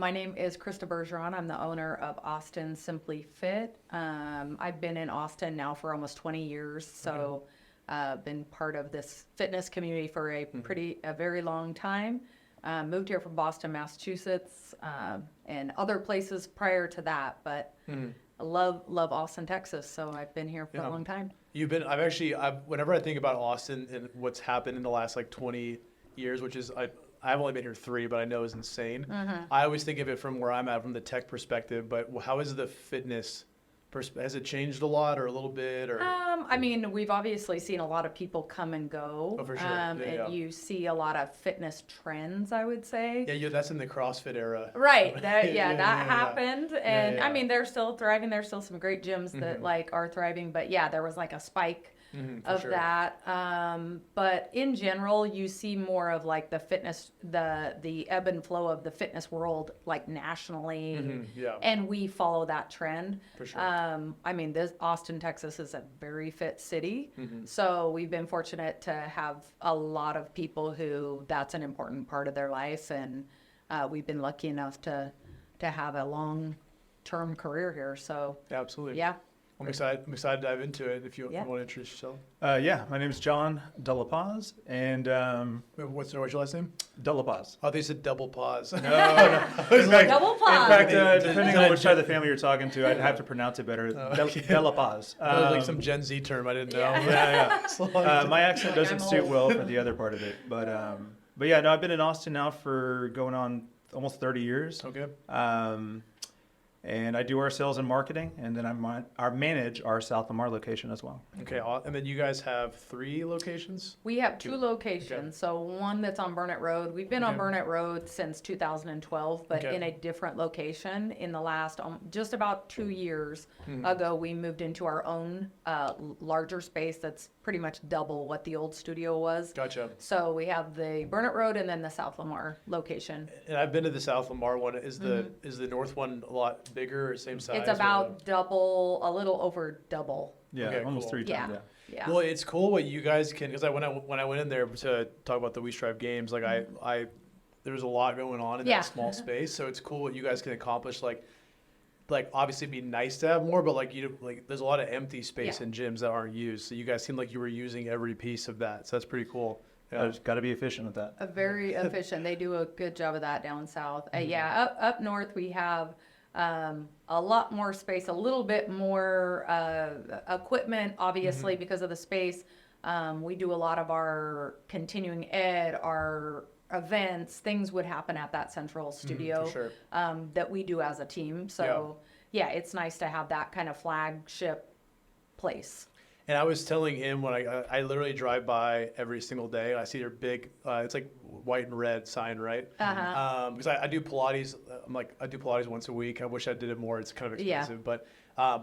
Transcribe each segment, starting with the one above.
My name is Krista Bergeron. I'm the owner of Austin Simply Fit. I've been in Austin now for almost 20 years, so been part of this fitness community for a very long time. Moved here from Boston, Massachusetts, and other places prior to that, but I love Austin, Texas, so I've been here for a long time. Whenever I think about Austin and what's happened in the last like 20 years, which is I've only been here 3, but I know is insane. I always think of it from where I'm at, from the tech perspective. But how is the fitness? Has it changed a lot, or a little bit, or? I mean, we've obviously seen a lot of people come and go. Oh, for sure. You see a lot of fitness trends, I would say. Yeah, that's in the CrossFit era. Right. That happened, and Yeah. I mean, they're still thriving. There's still some great gyms that like are thriving, but yeah, there was like a spike of that. But in general, you see more of like the fitness, the ebb and flow of the fitness world, like nationally. And we follow that trend. For sure. I mean, Austin, Texas is a very fit city. So we've been fortunate to have a lot of people who that's an important part of their life. And we've been lucky enough to have a long-term career here. So absolutely. Yeah. I'm excited to dive into it if you want to introduce yourself. My name is John De La Paz, and What's your last name? De La Paz. Oh, they said double pause. No. Double pause. In fact, depending on which side of the family you're talking to, I'd have to pronounce it better. De La Paz. Like some Gen Z term I didn't know. Yeah. My accent Like doesn't I'm suit old. well for the other part of it, but yeah, no, I've been in Austin now for going on almost 30 years. Okay. And I do our sales and marketing, and then I manage our South Lamar location as well. Okay, and then you guys have 3 locations? We have 2 locations. Okay. So one that's on Burnett Road. We've been on Burnett Road since 2012, but in a different location. In the last just about 2 years ago, we moved into our own larger space that's pretty much double what the old studio was. Gotcha. So we have the Burnett Road and then the South Lamar location. And I've been to the South Lamar one. Is the north one a lot bigger or same size? It's about double, a little over double. Yeah, Okay, almost cool. 3 times. Yeah. Well, it's cool what you guys can, because when I went in there to talk about the WeStrive games, like I there was a lot going on in that small space. So it's cool what you guys can accomplish. Like obviously it'd be nice to have more, but there's a lot of empty space in gyms that aren't used. So you guys seem like you were using every piece of that. So that's pretty cool. Yeah. I've got to be efficient with that. Very efficient. They do a good job of that down south. Up north we have a lot more space, a little bit more equipment, obviously, because of the space. We do a lot of our continuing ed, our events, things would happen at that central studio for sure. that we do as a team. So, it's nice to have that kind of flagship place. And I was telling him when I literally drive by every single day. I see their big, it's like white and red sign, right? Because I do Pilates. I do Pilates once a week. I wish I did it more. It's kind of expensive, but I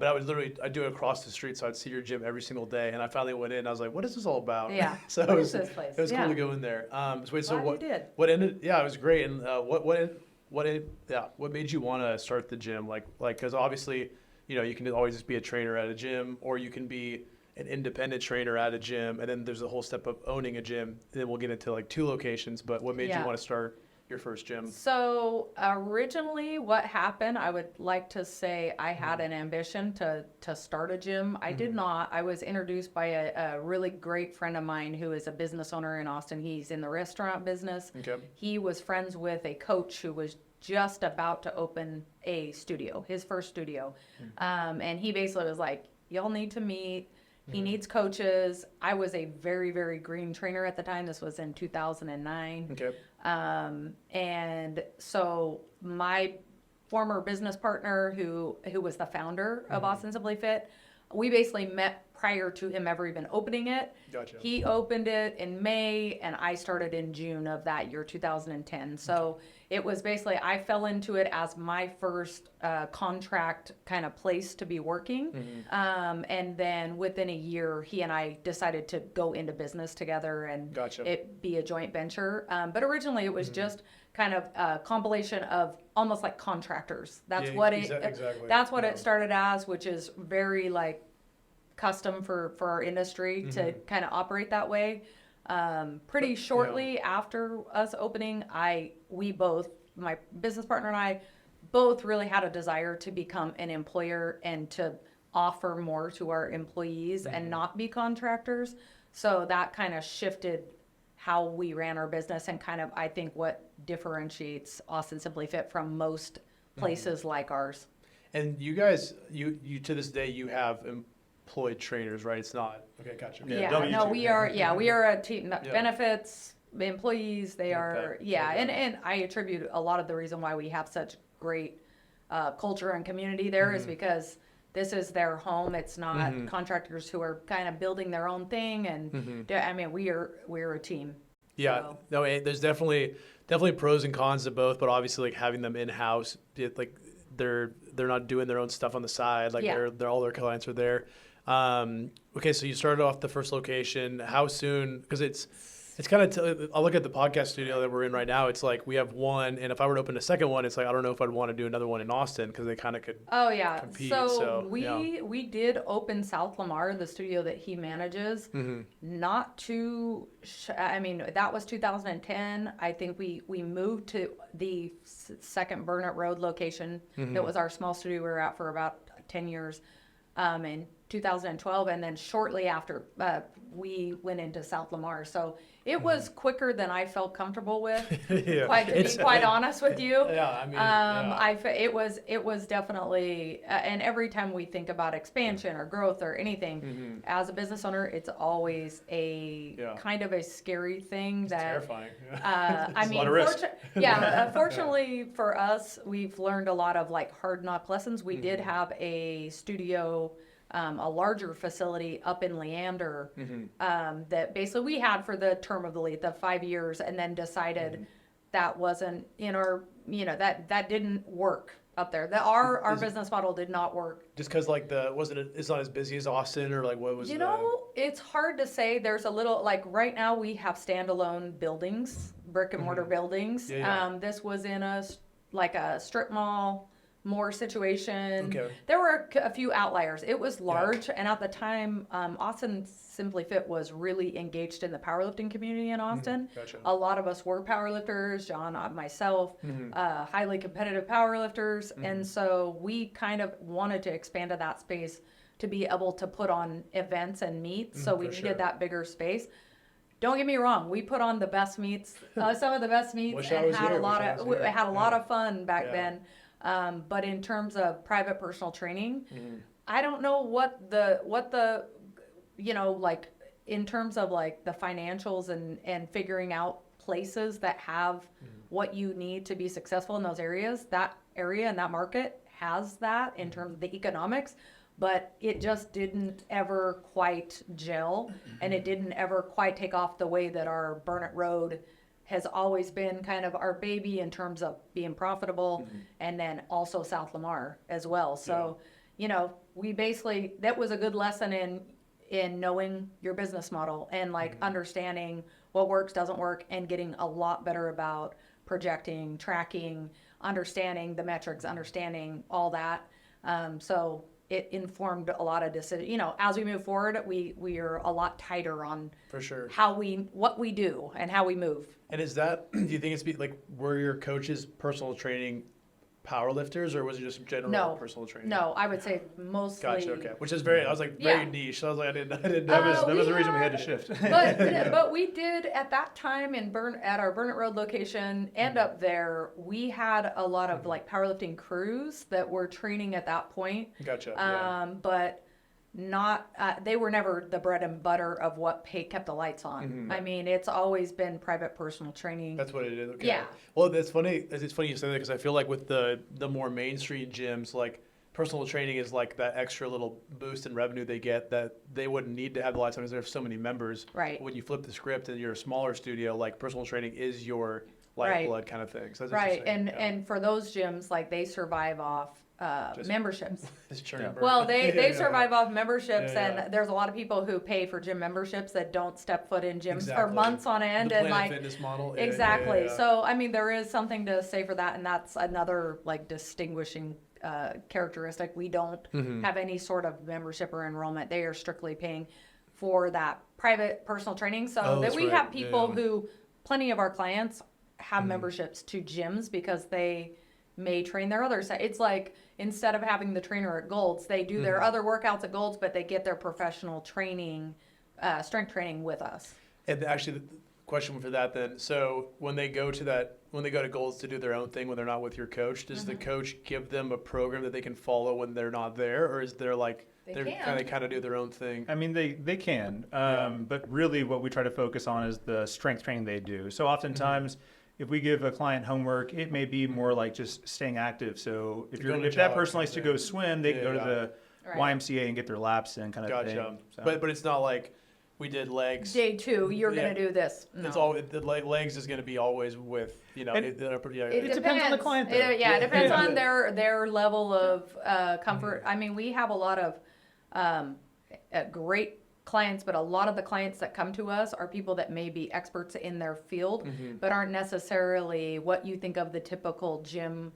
do it across the street, so I'd see your gym every single day. And I finally went in. And I was like, "What is this all about?" Yeah. So What is this place? It was cool to go in there. So Glad you did. what ended? Yeah, it was great. And what made you want to start the gym? Like because obviously, you can always just be a trainer at a gym, or you can be an independent trainer at a gym, and then there's a whole step of owning a gym. And then we'll get into like 2 locations. But what made you want to start your first gym? So originally what happened, I would like to say I had an ambition to start a gym. I did not. I was introduced by a really great friend of mine who is a business owner in Austin. He's in the restaurant business. Okay. He was friends with a coach who was just about to open a studio, his first studio. And he basically was like, y'all need to meet. He needs coaches. I was a very, very green trainer at the time. This was in 2009. Okay. And so my former business partner, who was the founder of Austin Simply Fit, we basically met prior to him ever even opening it. Gotcha. He opened it in May, and I started in June of that year, 2010. So it was basically, I fell into it as my first contract kind of place to be working. And then within a year, he and I decided to go into business together and it be a joint venture. But originally it was just kind of a compilation of almost like contractors. That's what it started as, which is very like custom for our industry to kind of operate that way. Pretty shortly after us opening, we both my business partner and I both really had a desire to become an employer and to offer more to our employees and not be contractors. So that kind of shifted how we ran our business and kind of, I think, what differentiates Austin Simply Fit from most places like ours. And you guys, you to this day, you have employed trainers, right? It's not, okay, gotcha. Yeah, Yeah, no, W2. we are a team, Yeah. benefits, employees, they are, Okay. yeah. Okay. And I attribute a lot of the reason why we have such great culture and community there is because this is their home. It's not contractors who are kind of building their own thing. And I mean, we're a team. Yeah, So. no, there's definitely pros and cons to both, but obviously like having them in house, like they're not doing their own stuff on the side. Like they're all their clients are there. Okay, so you started off the first location. How soon? Because it's kind of. I'll look at the podcast studio that we're in right now. It's like we have one, and if I were to open a second one, it's like I don't know if I'd want to do another one in Austin because they kind of could. Oh yeah. Compete, So yeah. we did open South Lamar, the studio that he manages. Not too. I mean, that was 2010. I think we moved to the second Burnett Road location. That was our small studio we were at for about 10 years. In 2012, and then shortly after we went into South Lamar. So it was quicker than I felt comfortable with. To be quite honest with you. Yeah, I mean, It was definitely, and every time we think about expansion or growth or anything, as a business owner, it's always a kind of a scary thing. That terrifying. I mean, a lot of risk. Fortunately for us, we've learned a lot of like hard knock lessons. We did have a studio, a larger facility up in Leander, that basically we had for the term of the lease, the 5 years, and then decided that wasn't in our, that didn't work up there. Our business model did not work. Just because like it's not as busy as Austin, or like what was It's hard to say. There's a little, like right now we have standalone buildings, brick and mortar buildings. This was in a strip mall more situation. Okay. There were a few outliers. It was large, and at the time, Austin Simply Fit was really engaged in the powerlifting community in Austin. Gotcha. A lot of us were powerlifters, John, myself, highly competitive powerlifters, and so we kind of wanted to expand to that space to be able to put on events and meets, so we needed that bigger space. Don't get me wrong, we put on the best meets, some of the best meets, and had a lot of fun back then. But in terms of private personal training, I don't know what the like in terms of like the financials and figuring out places that have what you need to be successful in those areas. That area and that market has that in terms of the economics, but it just didn't ever quite gel, and it didn't ever quite take off the way that our Burnett Road has always been kind of our baby in terms of being profitable, and then also South Lamar as well. So, we basically, that was a good lesson in knowing your business model and like understanding what works, doesn't work, and getting a lot better about projecting, tracking, understanding the metrics, understanding all that. So it informed a lot of decisions. As we move forward, we are a lot tighter on for sure what we do and how we move. And is that, do you think it's like, were your coaches personal training power lifters, or was it just general personal training? No, I would say mostly. Gotcha. Okay. Which is very niche. So I was like, I didn't. That was the reason we had to shift. But we did at that time at our Burnett Road location and up there, we had a lot of like powerlifting crews that were training at that point. Gotcha. But not they were never the bread and butter of what kept the lights on. I mean, it's always been private personal training. That's what it is. Okay. Yeah. Well, that's funny. It's funny you say that, because I feel like with the more Main Street gyms, like personal training is like that extra little boost in revenue they get that they wouldn't need to have the lights on because there's so many members. Right. When you flip the script and you're a smaller studio, like personal training is your lifeblood kind of thing. So that's right. interesting. And for those gyms, like they survive off memberships. Well, they survive off memberships, and there's a lot of people who pay for gym memberships that don't step foot in gyms for months on end. The and Planet like Fitness model. Exactly. So I mean, there is something to say for that, and that's another like distinguishing characteristic. We don't have any sort of membership or enrollment. They are strictly paying for that private personal training. So that we have people who, plenty of our clients have memberships to gyms because they may train their other side. It's like instead of having the trainer at Gold's, they do their other workouts at Gold's, but they get their professional training, strength training with us. And actually, the question for that then. So when they go to Gold's to do their own thing when they're not with your coach, does the coach give them a program that they can follow when they're not there, or is there like they kind of do their own thing? I mean, they can, but really what we try to focus on is the strength training they do. So oftentimes, if we give a client homework, it may be more like just staying active. So if that person likes to go swim, they can go to the YMCA and get their laps in, kind of thing. So. But it's not like we did legs. Day 2, you're going to do this. No. It's all the legs is going to be always with It depends on the client. Though. It depends on their level of comfort. I mean, we have a lot of great clients, but a lot of the clients that come to us are people that may be experts in their field, but aren't necessarily what you think of the typical gym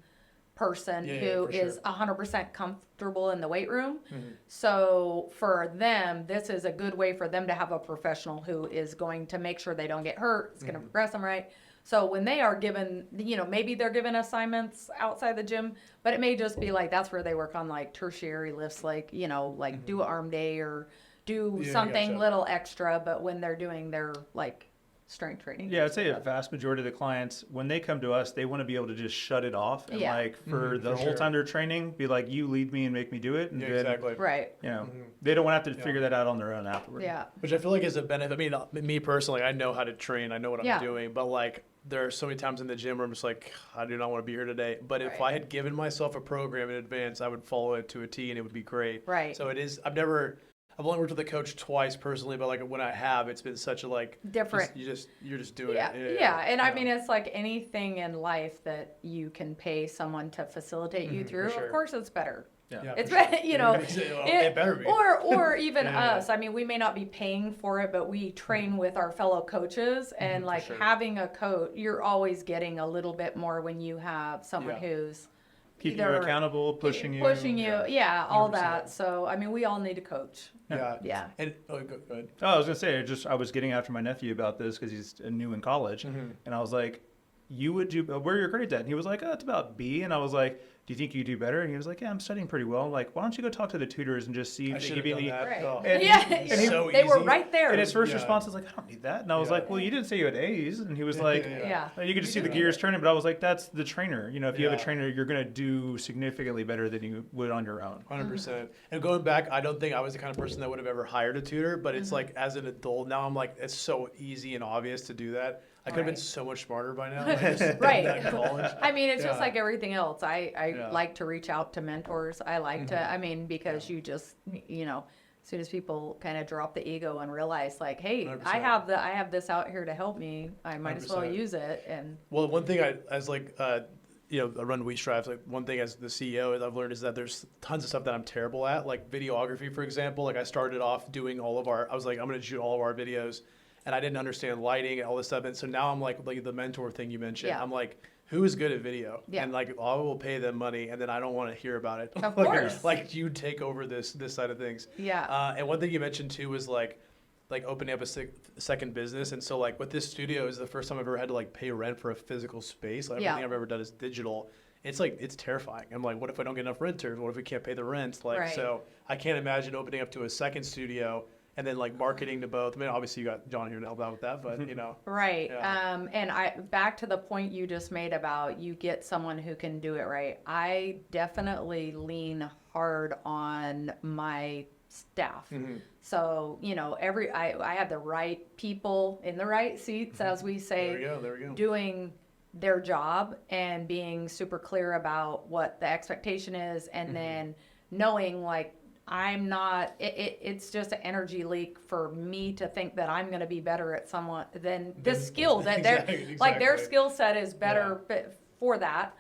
person who is 100% comfortable in the weight room. So for them, this is a good way for them to have a professional who is going to make sure they don't get hurt. It's going to progress them right. So when they are given, maybe they're given assignments outside the gym, but it may just be like that's where they work on like tertiary lifts, like, do an arm day or do something little extra. But when they're doing their like strength training. Yeah, I'd say a vast majority of the clients, when they come to us, they want to be able to just shut it off and like for the whole time they're training, be like, you lead me and make me do it. And then, exactly. Right. They don't want to have to figure that out on their own afterward. Yeah. Which I feel like is a benefit. I mean, me personally, I know how to train. I know what I'm doing. But like, there are so many times in the gym where I'm just like, I do not want to be here today. But if I had given myself a program in advance, I would follow it to a T and it would be great. Right. So it is, I've only worked with a coach twice personally, but like when I have, it's been such a like different. You're just doing it. Yeah. And I mean, it's like anything in life that you can pay someone to facilitate you through. Of course, it's better. Yeah, it's better, it better be. Or even us. I mean, we may not be paying for it, but we train with our fellow coaches, and like having a coach, you're always getting a little bit more when you have someone who's keeping you accountable, pushing you, all that. So I mean, we all need a coach. Yeah. And go ahead. Oh, I was gonna say, I was getting after my nephew about this because he's new in college, and I was like, "You would do? Where are your grades at?" And he was like, "Oh, it's about B." And I was like, "Do you think you do better?" And he was like, "Yeah, I'm studying pretty well." I'm like, "Why don't you go talk to the tutors and just see if they give you the?" Right. Oh. And they were right there. And his first response was like, "I don't need that." And I was like, "Well, you didn't say you had A's." And he was like, You could just see the gears turning. But I was like, "That's the trainer. If you have a trainer, you're gonna do significantly better than you would on your own." 100%. And going back, I don't think I was the kind of person that would have ever hired a tutor. But it's like as an adult now, I'm like, it's so easy and obvious to do that. I could have been so much smarter by now. Right. In college. I mean, it's just like everything else. I like to reach out to mentors. I like to, because you just, as soon as people kind of drop the ego and realize like, hey, 100%. I have this out here to help me. I might 100%. As well use it. And well, one thing I run WeStrive. Like one thing as the CEO I've learned is that there's tons of stuff that I'm terrible at, like videography, for example. Like I started off doing I was like, I'm going to shoot all of our videos. And I didn't understand lighting and all this stuff. And so now I'm like the mentor thing you mentioned. I'm like, who is good at video? Yeah. And like, I will pay them money, and then I don't want to hear about it. Of course. Like you take over this side of things. Yeah. And one thing you mentioned too was like opening up a second business. And so like with this studio is the first time I've ever had to like pay rent for a physical space. Like everything I've ever done is digital. It's like, it's terrifying. I'm like, what if I don't get enough renters? What if we can't pay the rent? Like, so I can't imagine opening up to a second studio and then like marketing to both. I mean, obviously you got John here to help out with that, but Right. Yeah. And back to the point you just made about you get someone who can do it right. I definitely lean hard on my staff. So, I have the right people in the right seats, as we say, there we go. doing their job and being super clear about what the expectation is, and then knowing like, I'm not, it's just an energy leak for me to think that I'm going to be better at someone than this skill that exactly. like their skill set is better for that.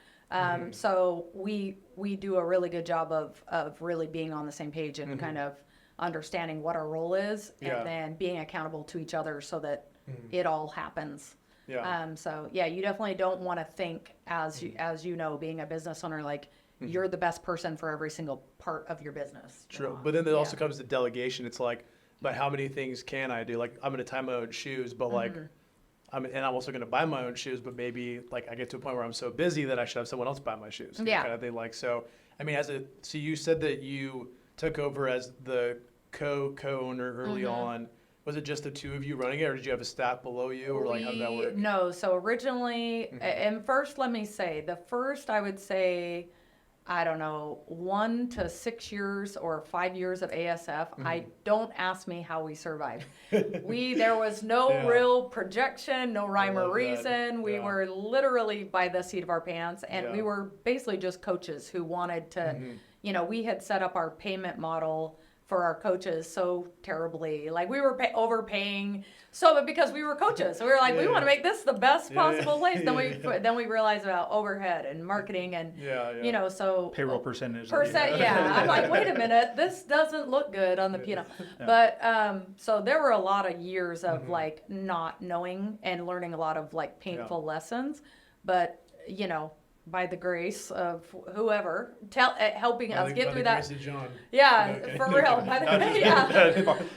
So we do a really good job of really being on the same page and kind of understanding what our role is and then being accountable to each other so that it all happens. So you definitely don't want to think as you know, being a business owner, like, you're the best person for every single part of your business. True. But then there also comes the delegation. It's like, but how many things can I do? Like, I'm going to tie my own shoes, but like, and I'm also going to buy my own shoes, but maybe like I get to a point where I'm so busy that I should have someone else buy my shoes. Yeah. Kind of thing. Like, so, I mean, so you said that you took over as the co-owner early on. Was it just the two of you running it, or did you have a staff below you, or like how did that work? No, so originally, and first let me say, I would say, I don't know, 1 to 6 years or 5 years of ASF. I don't ask me how we survived. There was no real projection, no rhyme or reason. We were literally by the seat of our pants, and we were basically just coaches who wanted to, we had set up our payment model for our coaches so terribly. Like we were overpaying but because we were coaches. So we were like, we want to make this the best possible place. Then we realized about overhead and marketing and, so. Payroll percentage. Yeah. I'm like, wait a minute, this doesn't look good on the P&L. But, so there were a lot of years of like not knowing and learning a lot of like painful lessons, but by the grace of whoever helping us get through that. Yeah, okay. For real.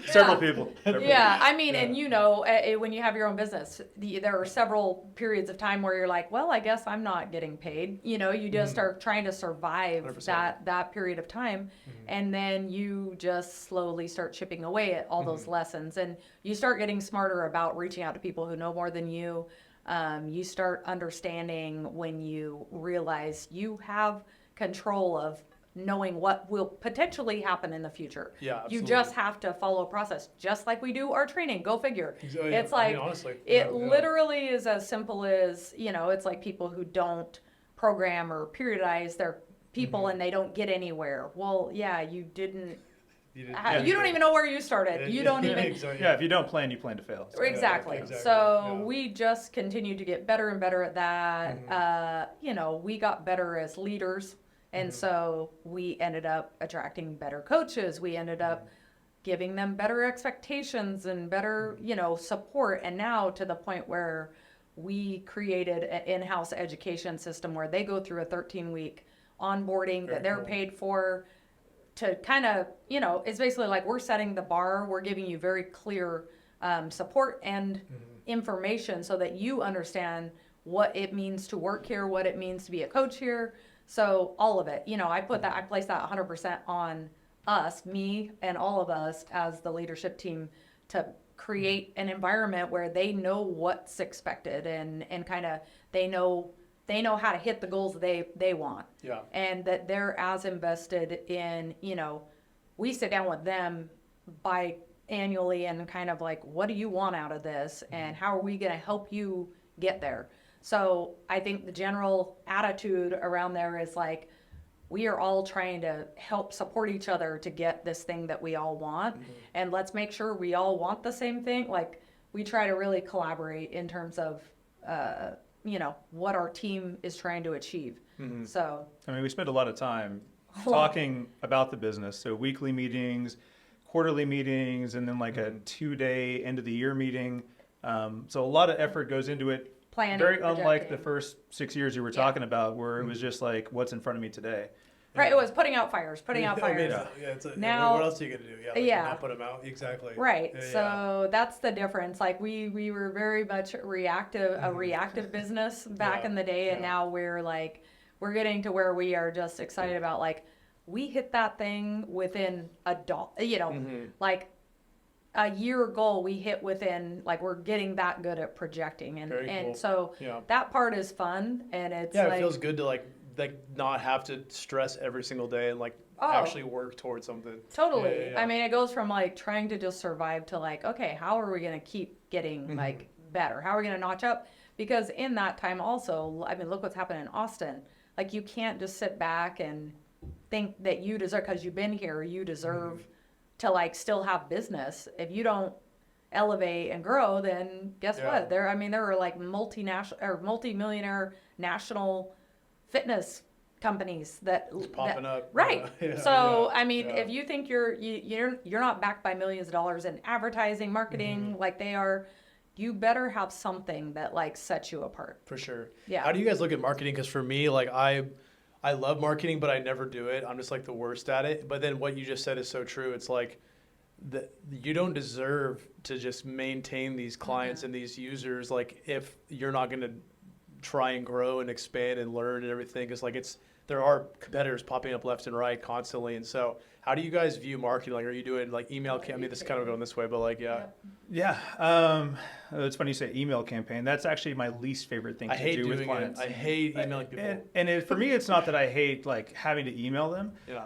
Several people. Yeah, I mean, and when you have your own business, there are several periods of time where you're like, well, I guess I'm not getting paid. You just are trying to survive 100%. that period of time, and then you just slowly start chipping away at all those lessons, and you start getting smarter about reaching out to people who know more than you. You start understanding when you realize you have control of knowing what will potentially happen in the future. Yeah, absolutely. You just have to follow a process, just like we do our training. Go figure. Exactly. It's like, honestly, literally is as simple as, it's like people who don't program or periodize their people and they don't get anywhere. Well, yeah, you didn't. You don't even know where you started. You don't even. Exactly. Yeah, if you don't plan, you plan to fail. So. Exactly. So we just continue to get better and better at that. We got better as leaders. And so we ended up attracting better coaches. We ended up giving them better expectations and better, support. And now to the point where we created an in-house education system where they go through a 13-week onboarding that they're paid for. To kind of, it's basically like we're setting the bar. We're giving you very clear support and information so that you understand what it means to work here, what it means to be a coach here. So all of it, I place that 100% on us, me and all of us as the leadership team to create an environment where they know what's expected and kind of they know how to hit the goals they want. Yeah. And that they're as invested in, we sit down with them biannually and kind of like, what do you want out of this? And how are we going to help you get there? So I think the general attitude around there is like, we are all trying to help support each other to get this thing that we all want. And let's make sure we all want the same thing. Like we try to really collaborate in terms of, what our team is trying to achieve. So, I mean, we spend a lot of time talking about the business. So weekly meetings, quarterly meetings, and then like a 2-day end of the year meeting. So a lot of effort goes into it. Planning, very unlike the first 6 years you were talking about, where it was just like, what's in front of me today? Right, it was putting out fires. Now, what else are you going to do? Not put them out. Exactly. Right. So that's the difference. Like we were very much a reactive business back in the day, and now we're getting to where we are just excited about like we hit that thing within like a year goal we hit within like we're getting that good at projecting and cool. So that part is fun and it's it feels good to like not have to stress every single day and like actually work towards something. Totally. I mean, it goes from like trying to just survive to like, okay, how are we going to keep getting like better? How are we going to notch up? Because in that time also, I mean, look what's happened in Austin. Like you can't just sit back and think that you deserve, because you've been here, you deserve to like still have business. If you don't elevate and grow, then guess what? There are like multinational or multi-millionaire national fitness companies that popping up, right? If you think you're not backed by millions of dollars in advertising, marketing, like they are, you better have something that like sets you apart. For sure. Yeah. How do you guys look at marketing? Because for me, like I love marketing, but I never do it. I'm just like the worst at it. But then what you just said is so true. It's like you don't deserve to just maintain these clients and these users, like, if you're not going to try and grow and expand and learn and everything. Because like there are competitors popping up left and right constantly. And so how do you guys view marketing? Like, are you doing like email campaign? I mean, this is kind of going this way, but like, Yeah. It's funny you say email campaign. That's actually my least favorite thing to do with clients. I hate emailing people. For me, it's not that I hate like having to email them. Yeah.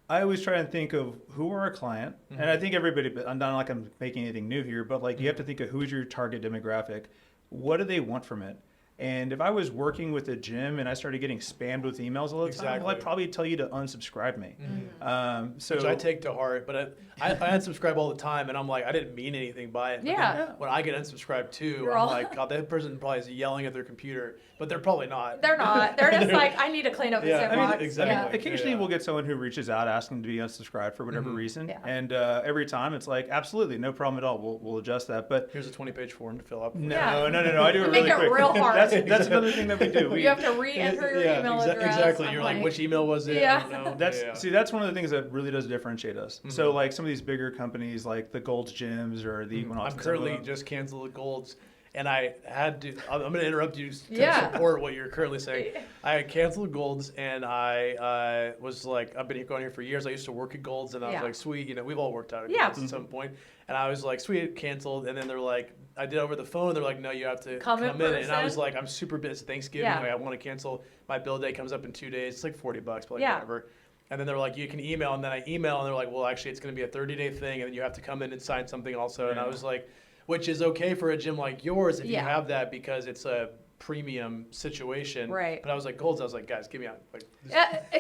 I always try and think of who are our client. And I think everybody, I'm not like I'm making anything new here, but like you have to think of who's your target demographic. What do they want from it? And if I was working with a gym and I started getting spammed with emails all the time, well, I'd probably tell you to unsubscribe me. Which I take to heart, but I unsubscribe all the time, and I'm like, I didn't mean anything by it. But when I get unsubscribed too, I'm like, God, that person probably is yelling at their computer, but they're probably not. They're not. They're just like, I need to clean up this inbox. Exactly. Occasionally we'll get someone who reaches out asking to be unsubscribed for whatever reason. And every time it's like, absolutely, no problem at all. We'll adjust that. But here's a 20-page form to fill up. No. I do it really quick. Make it real hard. That's another thing that we do. You have to re-enter your email address. Exactly. You're like, which email was it? Yeah. That's one of the things that really does differentiate us. So like some of these bigger companies like the Gold's Gyms or the Equinox. I'm currently just canceled the Gold's, and I had to. I'm going to interrupt you to support what you're currently saying. I canceled Gold's, and I was like, I've been going here for years. I used to work at Gold's, and I was like, sweet, we've all worked out at Gold's at some point. And I was like, sweet, canceled. And then they're like, I did over the phone. They're like, no, you have to come in. And I was like, I'm super busy. It's Thanksgiving. Like, I want to cancel. My bill day comes up in 2 days. It's like $40, but like whatever. And then they're like, you can email. And then I email, and they're like, well, actually, it's going to be a 30-day thing, and then you have to come in and sign something also. And I was like, which is okay for a gym like yours if you have that, because it's a premium situation. Right. But I was like, Gold's, I was like, guys, give me out. Like,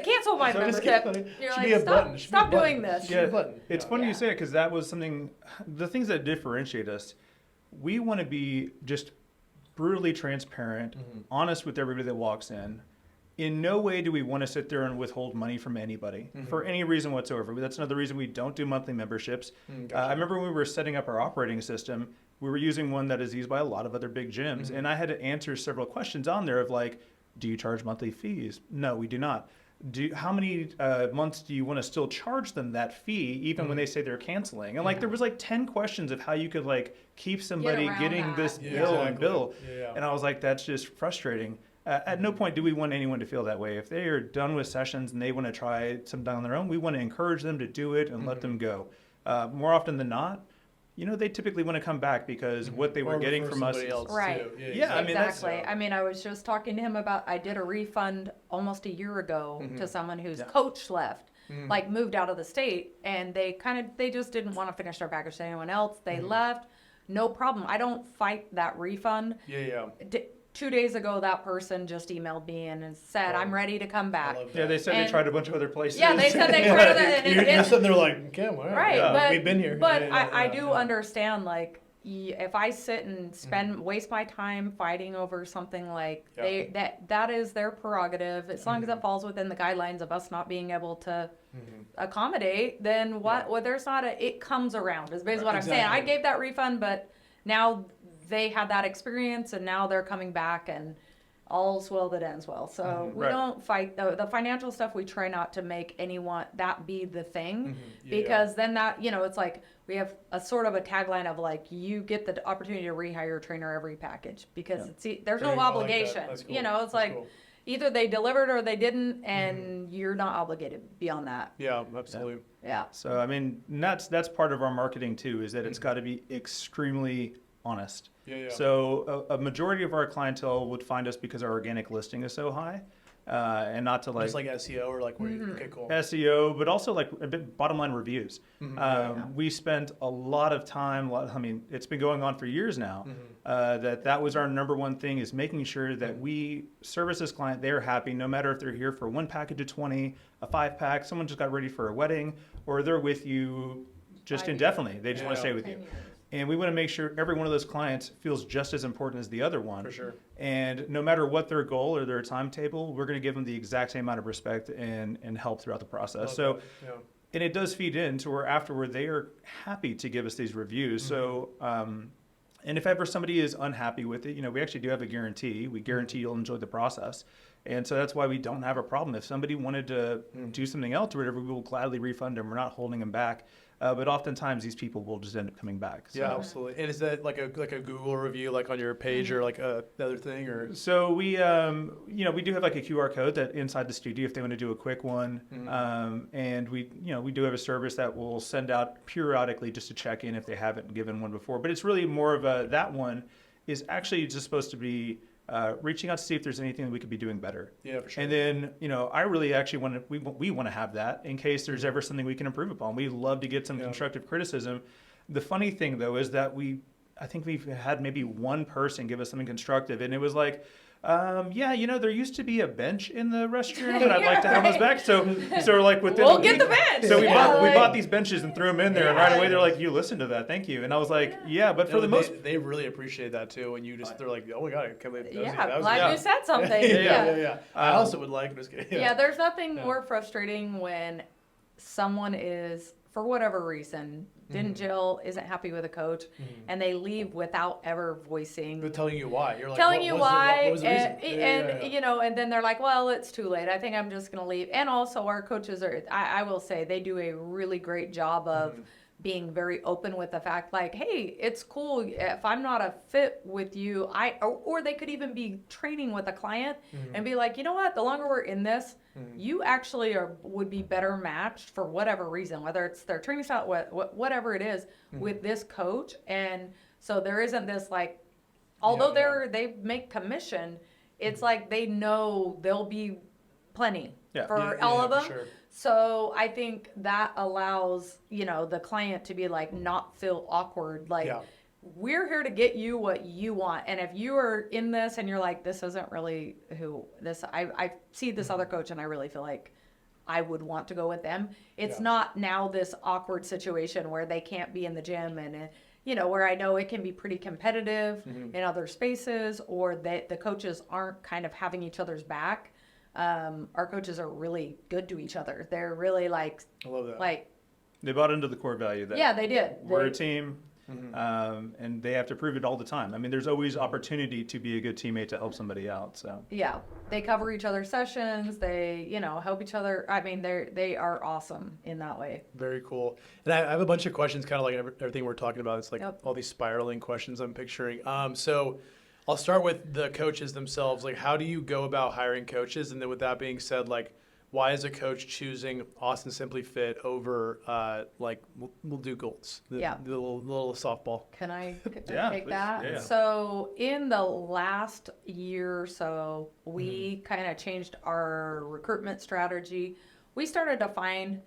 cancel my membership. You're like, stop doing this. It's funny you say it, because that was something, the things that differentiate us, we want to be just brutally transparent, honest with everybody that walks in. In no way do we want to sit there and withhold money from anybody for any reason whatsoever. That's another reason we don't do monthly memberships. I remember when we were setting up our operating system, we were using one that is used by a lot of other big gyms. And I had to answer several questions on there of like, do you charge monthly fees? No, we do not. How many months do you want to still charge them that fee, even when they say they're canceling? And like, there was like 10 questions of how you could like keep somebody getting this bill. And I was like, that's just frustrating. At no point do we want anyone to feel that way. If they are done with sessions and they want to try some on their own, we want to encourage them to do it and let them go. More often than not, they typically want to come back because what they were getting from us. Right. Yeah, exactly. I was just talking to him about, I did a refund almost a year ago to someone whose coach left, like moved out of the state, and they just didn't want to finish their package to anyone else. They left. No problem. I don't fight that refund. 2 days ago, that person just emailed me and said, I'm ready to come back. Yeah, they said they tried a bunch of other places. Yeah, they said they tried other places. You're sitting there like, okay, well, right, we've been here. But I do understand, like, if I sit and waste my time fighting over something like that is their prerogative. As long as it falls within the guidelines of us not being able to accommodate, then there's not it comes around is basically what I'm saying. I gave that refund, but now they had that experience, and now they're coming back, and all's well that ends well. So we don't fight the financial stuff. We try not to make anyone that be the thing, because then that it's like we have a sort of a tagline of like, you get the opportunity to rehire a trainer every package, because there's no obligation. Like cool. It's like cool. Either they delivered or they didn't, and you're not obligated beyond that. Yeah, absolutely. Yeah. So I mean, that's part of our marketing too, is that it's got to be extremely honest. So a majority of our clientele would find us because our organic listing is so high, and not to like just like SEO or like where okay, cool. SEO, but also like a bit bottom line reviews. We spent a lot of time. It's been going on for years now. That was our number one thing, is making sure that we service this client. They're happy, no matter if they're here for one package of 20, a 5-pack, someone just got ready for a wedding, or they're with you just indefinitely. They just want to stay with you. And we want to make sure every one of those clients feels just as important as the other one. For sure. And no matter what their goal or their timetable, we're going to give them the exact same amount of respect and help throughout the process. And it does feed into where afterward they are happy to give us these reviews. So, and if ever somebody is unhappy with it, we actually do have a guarantee. We guarantee you'll enjoy the process. And so that's why we don't have a problem. If somebody wanted to do something else or whatever, we will gladly refund them. We're not holding them back. But oftentimes these people will just end up coming back. So. Yeah, absolutely. And is that like a Google review, like on your page, or like the other thing, or? So we, we do have like a QR code that inside the studio if they want to do a quick one, and we do have a service that will send out periodically just to check in if they haven't given one before. But it's really more of that one is actually just supposed to be reaching out to see if there's anything that we could be doing better. Yeah, for sure. And then, I really actually we want to have that in case there's ever something we can improve upon. We love to get some constructive criticism. The funny thing though is that I think we've had maybe one person give us something constructive, and it was like, there used to be a bench in the restroom, and I'd like to have those back. So like within we'll get the bench. So we bought these benches and threw them in there, and right away they're like, "You listened to that, thank you." And I was like, "Yeah," but for the most, they really appreciate that too. When they're like, "Oh my god, I can't believe that was glad you said something." Yeah. I also would like. I'm just kidding. Yeah, there's nothing more frustrating when someone is, for whatever reason, didn't gel, isn't happy with a coach, and they leave without ever voicing. But telling you why. You're like, telling you why, what was the reason? And then they're like, well, it's too late. I think I'm just going to leave. And also our coaches I will say, they do a really great job of being very open with the fact, like, hey, it's cool if I'm not a fit with you. Or they could even be training with a client and be like, you know what, the longer we're in this, you actually would be better matched for whatever reason, whether it's their training style, whatever it is, with this coach. And so there isn't this like, although they make commission, it's like they know there'll be plenty for all of them. Sure. So I think that allows, the client to be like, not feel awkward. Like, we're here to get you what you want. And if you are in this and you're like, this isn't really I see this other coach and I really feel like I would want to go with them. It's not now this awkward situation where they can't be in the gym and, where I know it can be pretty competitive in other spaces, or that the coaches aren't kind of having each other's back. Our coaches are really good to each other. They're really like, I love that. They bought into the core value that they did. We're a team, and they have to prove it all the time. I mean, there's always opportunity to be a good teammate to help somebody out. So they cover each other's sessions. They help each other. I mean, they are awesome in that way. Very cool. And I have a bunch of questions, kind of like everything we're talking about. It's like all these spiraling questions I'm picturing. So I'll start with the coaches themselves. Like, how do you go about hiring coaches? And then with that being said, like, why is a coach choosing Austin Simply Fit over, we'll do Golds, the little softball? Can I take please. that? Yeah. So in the last year or so, we kind of changed our recruitment strategy. We started to find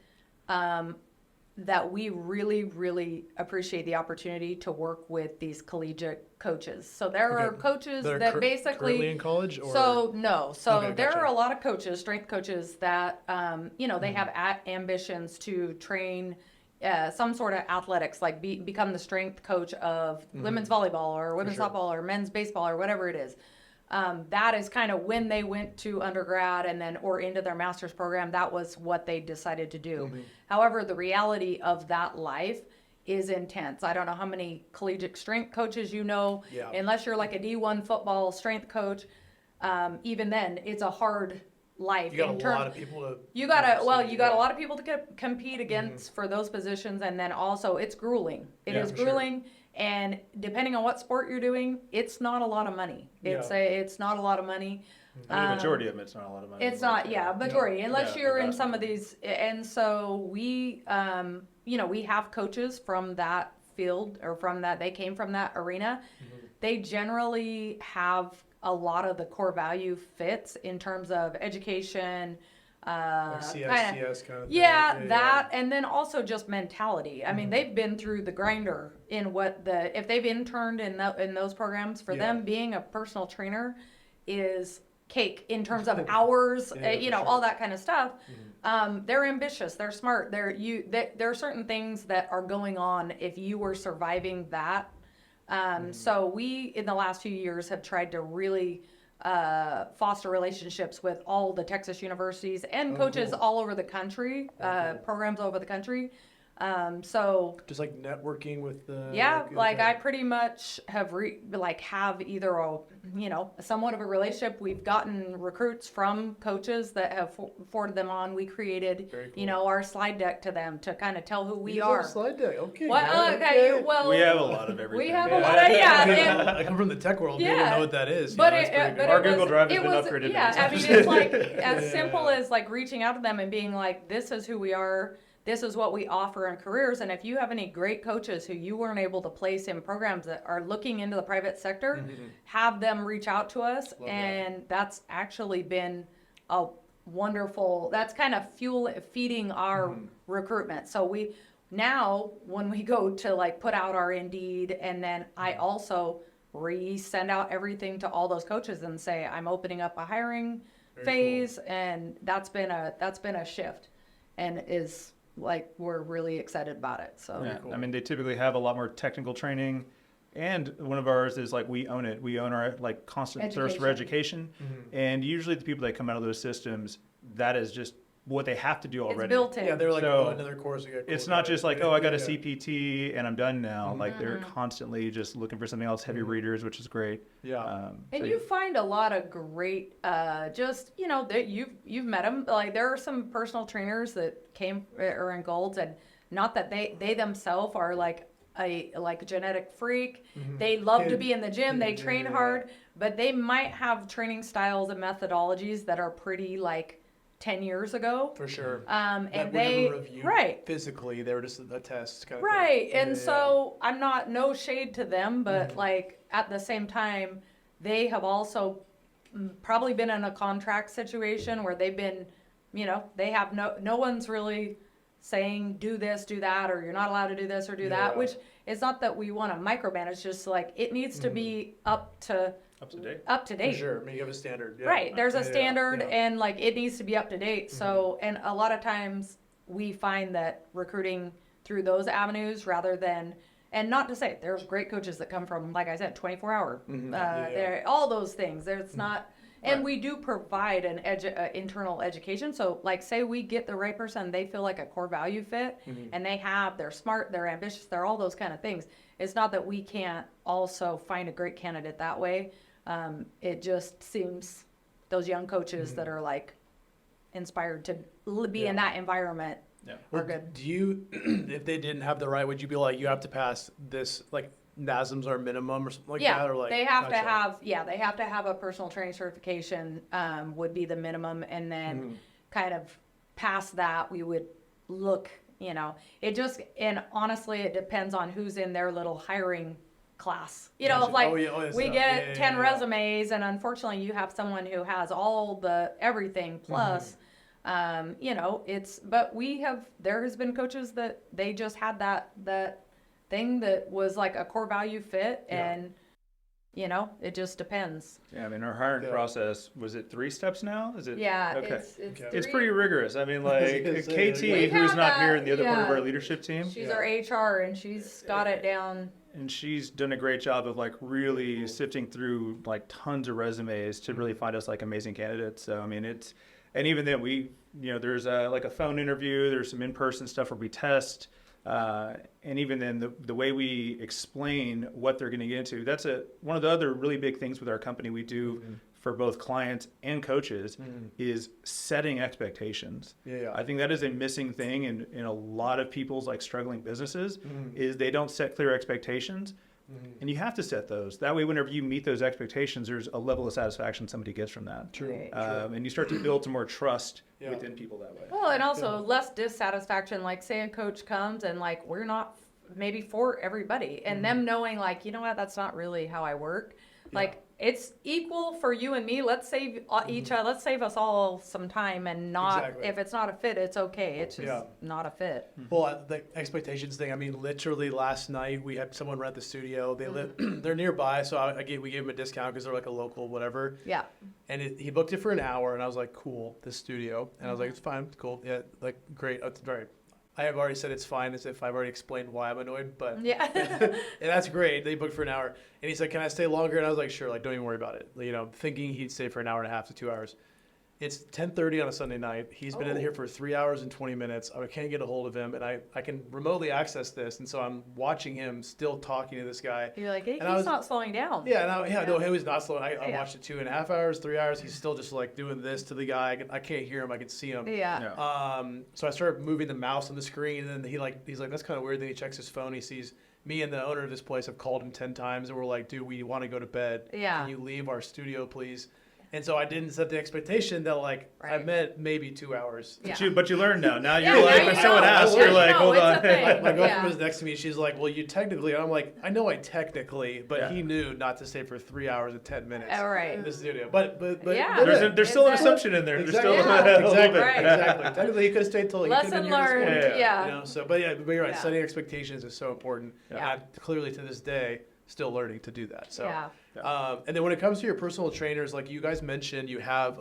that we really, really appreciate the opportunity to work with these collegiate coaches. So there are coaches that basically currently in college, or there are a lot of coaches, strength coaches that they have ambitions to train some sort of athletics, like become the strength coach of women's volleyball or women's softball or men's baseball or whatever it is. That is kind of when they went to undergrad or into their master's program, that was what they decided to do. However, the reality of that life is intense. I don't know how many collegiate strength coaches unless you're like a D1 football strength coach. Even then, it's a hard life. You got a lot of people to. You got a lot of people to compete against for those positions, and then also it's grueling. It is grueling. Sure. And depending on what sport you're doing, it's not a lot of money. It's not a lot of money. The majority of them, it's not a lot of money. It's not, majority, unless you're in some of these. And so we have coaches from that field or they came from that arena. They generally have a lot of the core value fits in terms of education, like CS kind of thing. And then also just mentality. I mean, they've been through the grinder in if they've interned in those programs, for them being a personal trainer is cake in terms of hours, all that kind of stuff. They're ambitious, they're smart. There are certain things that are going on if you were surviving that. So we, in the last few years, have tried to really foster relationships with all the Texas universities and coaches all over the country, programs all over the country. So Just like networking with the. like I pretty much have have either a somewhat of a relationship. We've gotten recruits from coaches that have forwarded them on. We created our slide deck to them to kind of tell who we are. Slide deck, okay. Well, we have a lot of everything. We have a lot of I come from the tech world. Yeah. People know what that is. But our Google Drive has been upgraded. Yeah, I mean, it's like as simple as like reaching out to them and being like, "This is who we are. This is what we offer in careers. And if you have any great coaches who you weren't able to place in programs that are looking into the private sector, have them reach out to us." And that's actually been a wonderful. That's kind of feeding our recruitment. So now when we go to like put out our Indeed, and then I also send out everything to all those coaches and say I'm opening up a hiring phase, and that's been a shift, and is like we're really excited about it. So cool. I mean, they typically have a lot more technical training, and one of ours is like we own it. We own our like constant thirst for education, and usually the people that come out of those systems, that is just what they have to do already. It's built in. Yeah, they're like, another course. It's not just like, I got a CPT and I'm done now. Like they're constantly just looking for something else, heavy readers, which is great. Yeah. And you find a lot of great, that you've met them. Like there are some personal trainers that are in Golds, and not that they themselves are like a genetic freak. They love to be in the gym. They train hard, but they might have training styles and methodologies that are pretty like 10 years ago. For sure. And they, physically, they were just a test kind of thing. And so I'm no shade to them, but like at the same time, they have also probably been in a contract situation where they've been, they have no one's really saying do this, do that, or you're not allowed to do this or do that, which is not that we want to micromanage, just like it needs to be up to date. For sure. I mean, you have a standard. Yeah. Right. There's a standard and like it needs to be up to date. So, and a lot of times we find that recruiting through those avenues rather than, and not to say there's great coaches that come from, like I said, 24-hour, they're all those things. There's not, and we do provide an internal education. So like say we get the right person, they feel like a core value fit and they're smart, they're ambitious, they're all those kind of things. It's not that we can't also find a great candidate that way. It just seems those young coaches that are like inspired to be in that environment are good. Do you, if they didn't have the right, would you be like, you have to pass this, like NASM's our minimum or something like that? Or like, they have to have, they have to have a personal training certification, would be the minimum. And then kind of past that, we would look, and honestly, it depends on who's in their little hiring class. We get 10 resumes, and unfortunately you have someone who has all the everything plus but there has been coaches that they just had that thing that was like a core value fit, and it just depends. I mean, our hiring process, was it 3 steps now? Is it? Okay. It's pretty rigorous. I mean, like KT, who's not here in the other part of our leadership team. She's our HR, and she's got it down. And she's done a great job of like really sifting through like tons of resumes to really find us like amazing candidates. So I mean, and even then there's like a phone interview, there's some in-person stuff where we test, and even then the way we explain what they're going to get into, that's one of the other really big things with our company we do for both clients and coaches is setting expectations. I think that is a missing thing in a lot of people's like struggling businesses is they don't set clear expectations. And you have to set those. That way, whenever you meet those expectations, there's a level of satisfaction somebody gets from that. True. And you start to build some more trust within people that way. Well, and also less dissatisfaction. Like, say a coach comes and like we're not maybe for everybody, and them knowing like, that's not really how I work. Like it's equal for you and me. Let's save let's save us all some time, and not if it's not a fit, it's okay. It's just not a fit. Well, the expectations thing. I mean, literally last night we had someone rent the studio. They live, they're nearby, so we gave them a discount because they're like a local whatever. Yeah. And he booked it for an hour, and I was like, cool, this studio, and I was like, it's fine, it's cool, yeah, like great, right. I have already said it's fine, as if I've already explained why I'm annoyed, but and that's great. They booked for an hour, and he's like, "Can I stay longer?" And I was like, "Sure." Like, don't even worry about it. Thinking he'd stay for an hour and a half to 2 hours, It's 10:30 on a Sunday night. He's been in here for 3 hours and 20 minutes. I can't get a hold of him, and I can remotely access this, and so I'm watching him still talking to this guy. You're like, hey, And he's not slowing down. Yeah, no, he was not slowing. I watched it 2.5 hours, 3 hours. He's still just like doing this to the guy. I can't hear him. I can see him. Yeah. So I started moving the mouse on the screen, and then he's like, that's kind of weird. Then he checks his phone. He sees me and the owner of this place have called him 10 times, and we're like, dude, we want to go to bed. Yeah. Can you leave our studio, please? And so I didn't set the expectation that I meant maybe 2 hours. Yeah. But you learn now. Now Yeah, you're like, now when you someone know. asks, Yeah, you're like, no, hold it's on. a thing. My girlfriend Yeah. was next to me. She's like, well, you technically, and I'm like, I know I technically, but Yeah. he knew not to stay for 3 hours and 10 minutes All right. in the studio. But Yeah. There's still an Exactly. assumption in there. Exactly. There's still Yeah. a little Exactly. bit. Right. Exactly. Technically, he could have stayed till he could have Lesson been here this learned. morning. Yeah. You know, so, but you're right. Yeah. Setting expectations is so important. Yeah. And clearly, to this day, still learning to do that. So, Yeah. and then when it comes to your personal trainers, like you guys mentioned, you have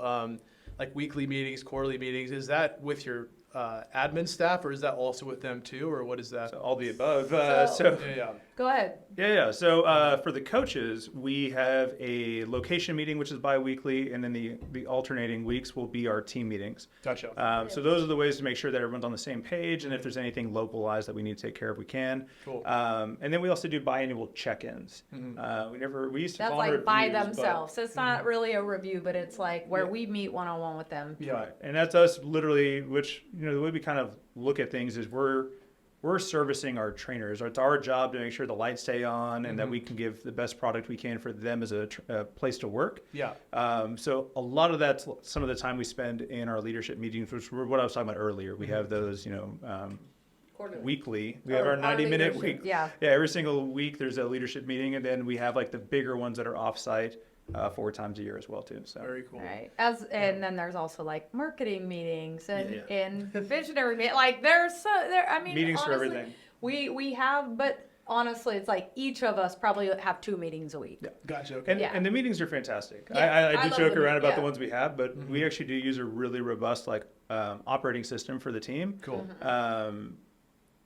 like weekly meetings, quarterly meetings. Is that with your admin staff, or is that also with them too, or what is that? So all the above. Yeah. Go ahead. Yeah. So for the coaches, we have a location meeting, which is bi-weekly, and then the alternating weeks will be our team meetings. Gotcha. So those are the ways to make sure that everyone's on the same page, and if there's anything localized that we need to take care of, we can. Cool. And then we also do biannual check-ins. We used to That's call them like by reviews, but- themselves. It's not really a review, but it's like where Yeah. we meet one-on-one with them. Yeah. Right. And that's us literally, which, the way we kind of look at things is we're servicing our trainers. It's our job to make sure the lights stay on and that we can give the best product we can for them as a place to work. Yeah. So a lot of that's some of the time we spend in our leadership meetings, which were what I was talking about earlier. We have those, weekly. We have our 90-minute week. Yeah. Yeah, every single week there's a leadership meeting, and then we have like the bigger ones that are off-site 4 times a year as well too. So Very cool. Right. And then there's also like marketing meetings and Yeah. and visionary meetings. Like I mean, meetings for honestly, everything. We have, but honestly, it's like each of us probably have 2 meetings a week. Yeah. Gotcha. Okay. And, Yeah. and the meetings are fantastic. Yeah, I I do love joke them. around about Yeah. the ones we have, but we actually do use a really robust operating system for the team. Cool.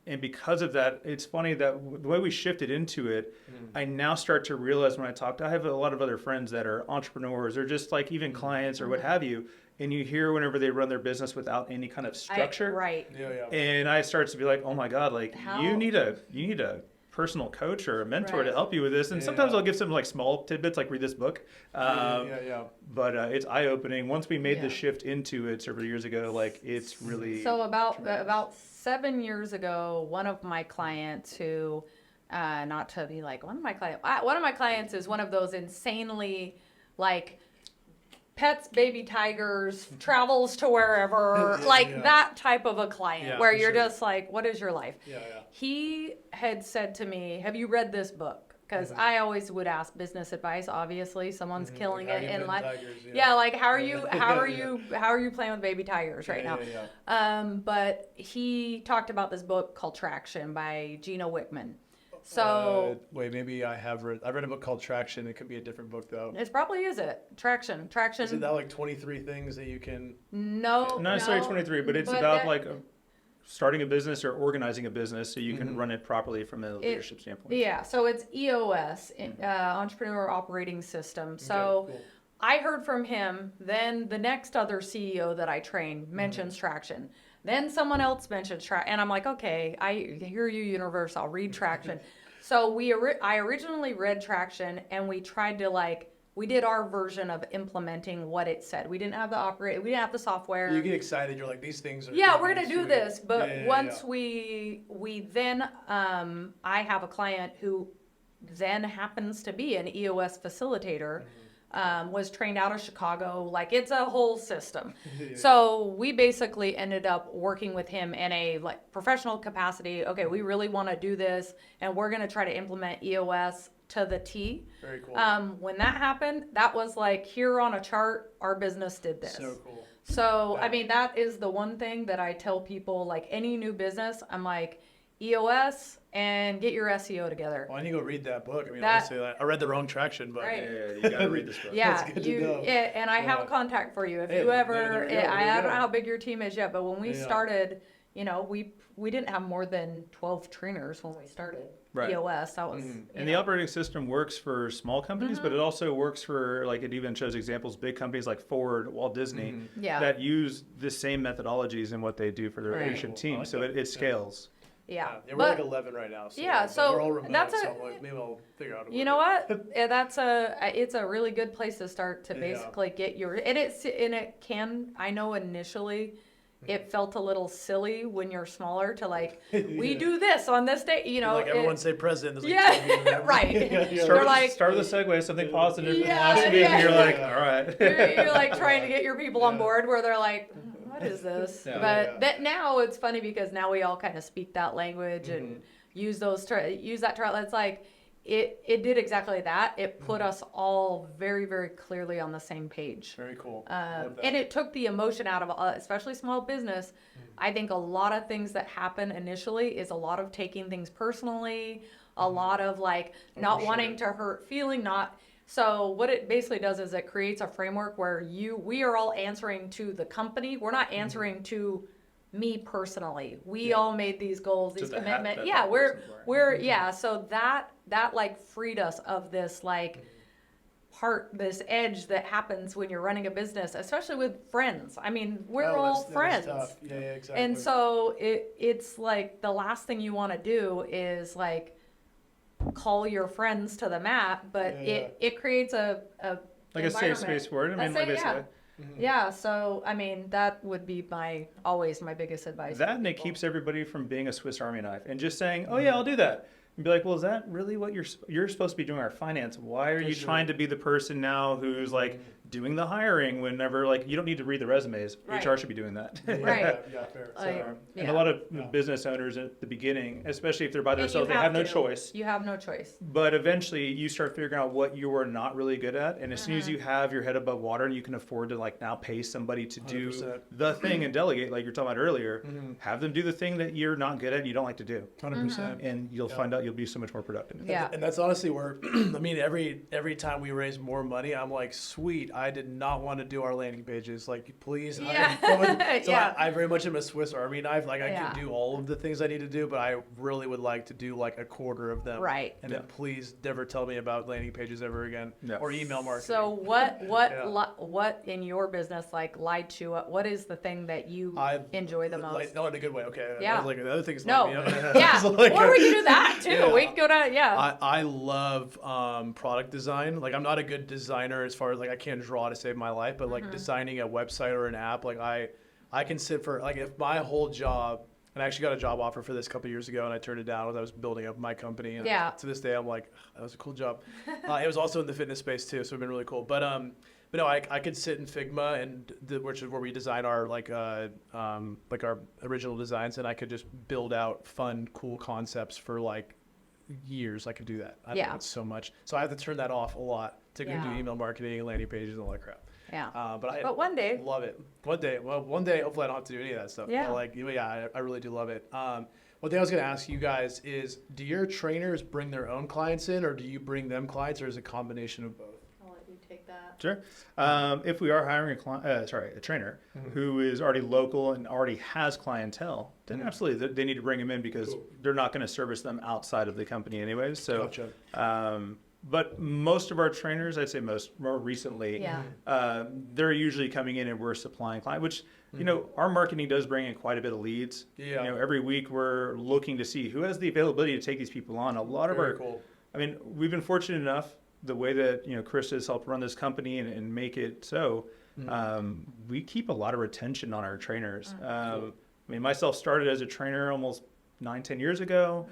And because of that, it's funny that the way we shifted into it, I now start to realize when I have a lot of other friends that are entrepreneurs or just like even clients or what have you, and you hear whenever they run their business without any kind of structure. Right. Yeah. And I start to be like, oh my God, like How- you need a personal coach or a mentor to Right. help you with this. And sometimes I'll give some like small tidbits, like read this book. Yeah. But it's eye opening. Once we made Yeah. the shift into it several years ago, like it's really So about tremendous. 7 years ago, one of my clients who, not to be like one of my clients is one of those insanely like pets, baby tigers, travels to wherever, like that type of a client Yeah, where for you're sure. just like, what is your life? Yeah. He had said to me, have you read this book? Because I always would ask business advice. Obviously, someone's killing Like, how it you in been life. tigers, Yeah, like how are you? How are Yeah. you playing with baby tigers right now? Yeah. But he talked about this book called Traction by Gino Wickman. So wait, maybe I read a book called Traction. It could be a different book though. it probably is it. Traction. Is it that like 23 things that you can? No, not necessarily 23, but it's but about that- starting a business or organizing a business so you can run it properly from a leadership standpoint. Yeah, so it's EOS, Entrepreneur Operating System. So Okay, cool. I heard from him. Then the next other CEO that I trained mentions Traction. Then someone else mentions Traction, and I'm like, okay, I hear you, universe. I'll read Traction. So I originally read Traction, and we tried to we did our version of implementing what it said. We didn't have we didn't have the software. You get excited. You're like, these things are. Yeah, we're gonna do sweet. this. But Yeah. once we then I have a client who then happens to be an EOS facilitator, was trained out of Chicago. Like it's a whole system. So we basically ended up working with him in a professional capacity. Okay, we really want to do this, and we're gonna try to implement EOS to the T. Very cool. When that happened, that was like here on a chart, our business did this. So cool. So, I mean, that is the one thing that I tell people, like any new business, I'm like, EOS and get your SEO together. Well, I need to go read that book. I mean, That- honestly, I read the wrong Traction, but Right. You gotta read this book. Yeah, That's good to know. and I have Yeah. a contact for you. If Hey, you there ever, we go, there I we don't know go. how big your team is yet, but when we Yeah. started, you know, we didn't have more than 12 trainers when we started Right. EOS. That was, And the operating system works for small companies, but it also works for, like, it even shows examples, big companies like Ford, Walt Disney, Yeah. that use the same methodologies in what they do for their Right. leadership team. like so that. it scales. Yeah. We're But like 11 right now. So Yeah, but so we're all remote, that's so I'm like, maybe I'll figure out. you know what? It's a really good place to start to Yeah. basically get your, and it can, I know initially it felt a little silly when you're smaller to like, we do this on this day, you know. Like everyone say president. There's like Yeah, 10 people. right. Yeah. They're like, Start with a segue, something positive from Yeah, last week, yeah. and you're like, Yeah. all right. you're like trying to get your people on board where they're like, what is this? Yeah. But Yeah. that now it's funny because now we all kind of speak that language and use that term. It's like it did exactly that. It put us all very, very clearly on the same page. Very cool. Love that. And it took the emotion out of especially small business. I think a lot of things that happen initially is a lot of taking things personally, a lot of like not for wanting sure. to hurt feeling, so what it basically does is it creates a framework where we are all answering to the company. We're not answering to me personally. We all made these goals, these the hat commitments. that Yeah, that we're person's wearing. we're yeah. So that like freed us of this like this edge that happens when you're running a business, especially with friends. I mean, we're Oh, all that's friends. tough. Yeah, exactly. And so it's like the last thing you want to do is like call your friends to the mat, but Yeah, it creates a Like a safe environment. space for it. I mean, That's like it, I yeah. said, Yeah, so I mean that would be always my biggest advice. that to and it people. keeps everybody from being a Swiss Army knife and just saying, "Oh yeah, I'll do that," and be like, "Well, is that really what you're supposed to be doing our finance? Why are you sure. trying to be the person now who's like doing the hiring whenever like you don't need to read the resumes? Right. HR should be doing that." Right. Yeah, fair. Like, And yeah. a lot of business owners at the beginning, especially if they're by And you themselves, they have no to. choice. You have no choice. But eventually, you start figuring out what you are not really good at, and as soon Mm-hmm. as you have your head above water and you can afford to like now pay somebody to do 100%. the thing and delegate, like you're talking about earlier, have them do the thing that you're not good at and you don't like to do, 100%. and you'll find out you'll be so much more productive. Yeah. And that's honestly where, I mean, every time we raise more money, I'm like, sweet, I did not want to do our landing pages. Like, please. Yeah. So Yeah. I very much am a Swiss Army knife. Like, I Yeah. can do all of the things I need to do, but I really would like to do like a quarter of them. Right. And then please never tell me about landing pages ever again. Yeah. Or email marketing. So what Yeah. what in your business like lied to? What is the thing that you enjoy the most? Like, no, in a good way. Okay. Yeah. I was like, the other things No. light me up. Yeah. It's like, Or we can do that too. Yeah. We can go to I love product design. Like, I'm not a good designer as far as like I can't draw to save my life, but like designing a website or an app, like I can sit for like if my whole job. And I actually got a job offer for this a couple years ago, and I turned it down as I was building up my company. And Yeah. to this day, I'm like, that was a cool job. It was also in the fitness space too, so it's been really cool. But no, I could sit in Figma which is where we design our like our original designs, and I could just build out fun, cool concepts for like years. I could do that. I Yeah. love it so much. So I have to turn that off a lot to go do Yeah. email marketing, landing pages, and all that crap. yeah. But But one day, love it. One day, hopefully I don't have to do any of that stuff. Yeah. But like, yeah, I really do love it. One thing I was going to ask you guys is, do your trainers bring their own clients in, or do you bring them clients, or is it a combination of both? I'll let you take that. Sure. If we are hiring a trainer who is already local and already has clientele, then absolutely they need to bring them in because they're not going to service them outside of the company anyways. So, Gotcha. but most of our trainers, I'd say more recently, Yeah. they're usually coming in and we're supplying client, which, you know, our marketing does bring in quite a bit of leads. Yeah. You know, every week we're looking to see who has the availability to take these people on. A lot of Very our, cool. I mean, we've been fortunate enough, the way that, you know, Chris has helped run this company and make it so, we keep a lot of retention on our trainers. I mean, myself started as a trainer almost 9-10 years ago.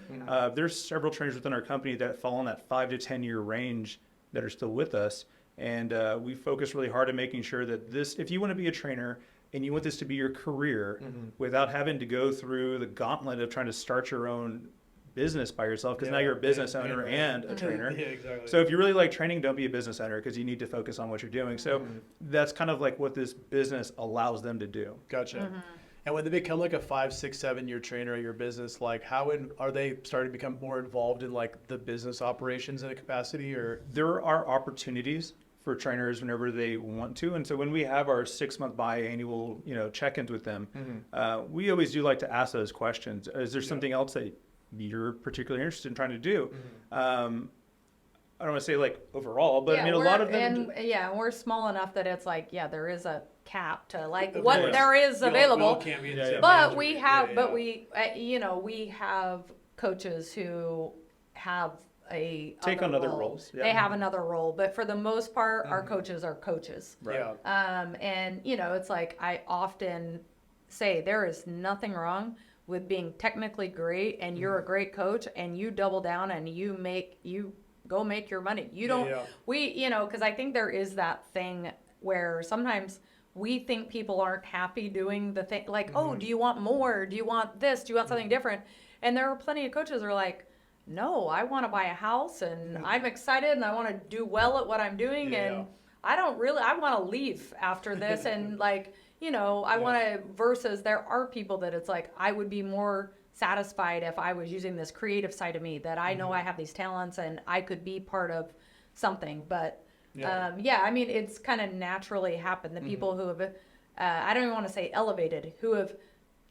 There's several trainers within our company that fall in that 5 to 10 year range that are still with us. And we focus really hard on making sure that if you want to be a trainer and you want this to be your career without having to go through the gauntlet of trying to start your own business by yourself, because now you're a business owner and a trainer. Yeah, exactly. So if you really like training, don't be a business owner because you need to focus on what you're doing. So that's kind of like what this business allows them to do. Gotcha. And when they become like a 5, 6, 7 year trainer at your business, like are they starting to become more involved in like the business operations in a capacity, or? There are opportunities for trainers whenever they want to. And so when we have our 6-month biannual, check-ins with them, we always do like to ask those questions. Is there something else that you're particularly interested in trying to do? I don't want to say like overall, but I mean, a lot of them. And we're small enough that it's like, there is a cap to like Of what course. there is available. Can't be in the same But manager. we have, we have coaches who have Take on other roles. Yeah. They have another role, but for the most part, our coaches are coaches. Right. Yeah. And it's like I often say there is nothing wrong with being technically great and you're a great coach and you double down and you go make your money. You don't, because I think there is that thing where sometimes we think people aren't happy doing the thing, like, oh, do you want more? Do you want this? Do you want something different? And there are plenty of coaches who are like, no, I want to buy a house and I'm excited and I want to do well at what I'm doing. And I want to leave after this. And like, I want to, versus there are people that it's like, I would be more satisfied if I was using this creative side of me, that I know I have these talents and I could be part of something. But I mean, it's kind of naturally happened. The people who have, I don't even want to say elevated, who have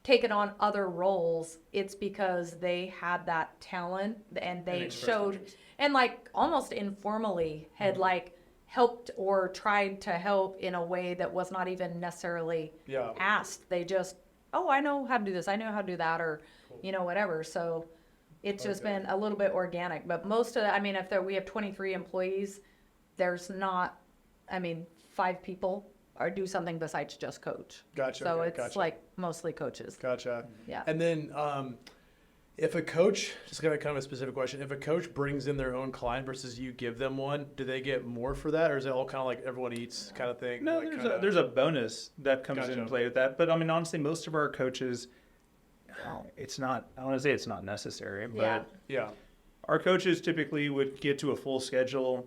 taken on other roles, it's because they had that talent and they showed, and like almost informally had like helped or tried to help in a way that was not even necessarily asked. They just, I know how to do this, I know how to do that, or whatever. So it's just been a little bit organic. But most of if we have 23 employees, there's not, 5 people or do something besides just coach. Gotcha. So it's like mostly coaches. Gotcha. Yeah. And then if a coach, just kind of a specific question, if a coach brings in their own client versus you give them one, do they get more for that, or is it all kind of like everyone eats kind of thing? No, like there's a bonus that comes into play with that. But honestly, most of our coaches, it's not, I want to say it's not necessary, but our coaches typically would get to a full schedule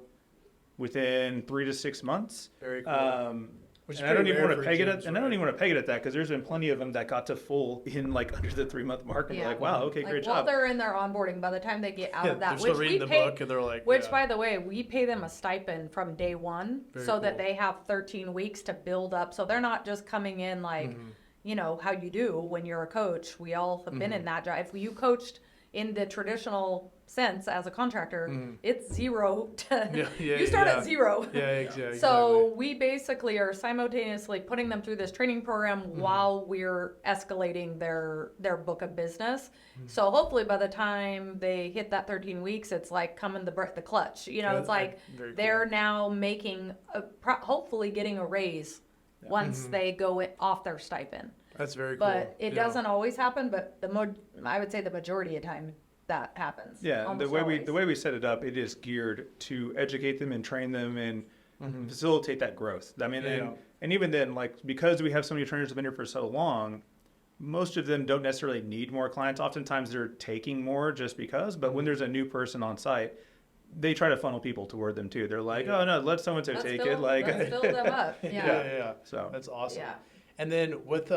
within 3 to 6 months. Very cool. And I don't even want to peg it at, that, because there's been plenty of them that got to full in like under the 3-month mark, and we're like, wow, okay, great while job. They're in their onboarding, by the time they get out of that, they're still reading the book, and they're like, by the way, we pay them a stipend from day one, that they have 13 weeks to build up. So they're not just coming in like, how you do when you're a coach. We all have been in that job. If you coached in the traditional sense as a contractor, it's 0 to you start at 0. Yeah, exactly. So we basically are simultaneously putting them through this training program while we're escalating their book of business. So hopefully by the time they hit that 13 weeks, it's like coming the clutch. It's like they're now making hopefully getting a raise once they go off their stipend. That's very cool. But it doesn't always happen, but I would say the majority of time that happens. Yeah, the way we set it up, it is geared to educate them and train them and facilitate that growth. And even then, like, because we have so many trainers who've been here for so long, most of them don't necessarily need more clients. Oftentimes they're taking more just because, but when there's a new person on site, they try to funnel people toward them too. They're like, oh no, let so-and-so take it. Like, let's fill them up. Yeah. So that's awesome. Yeah. And then with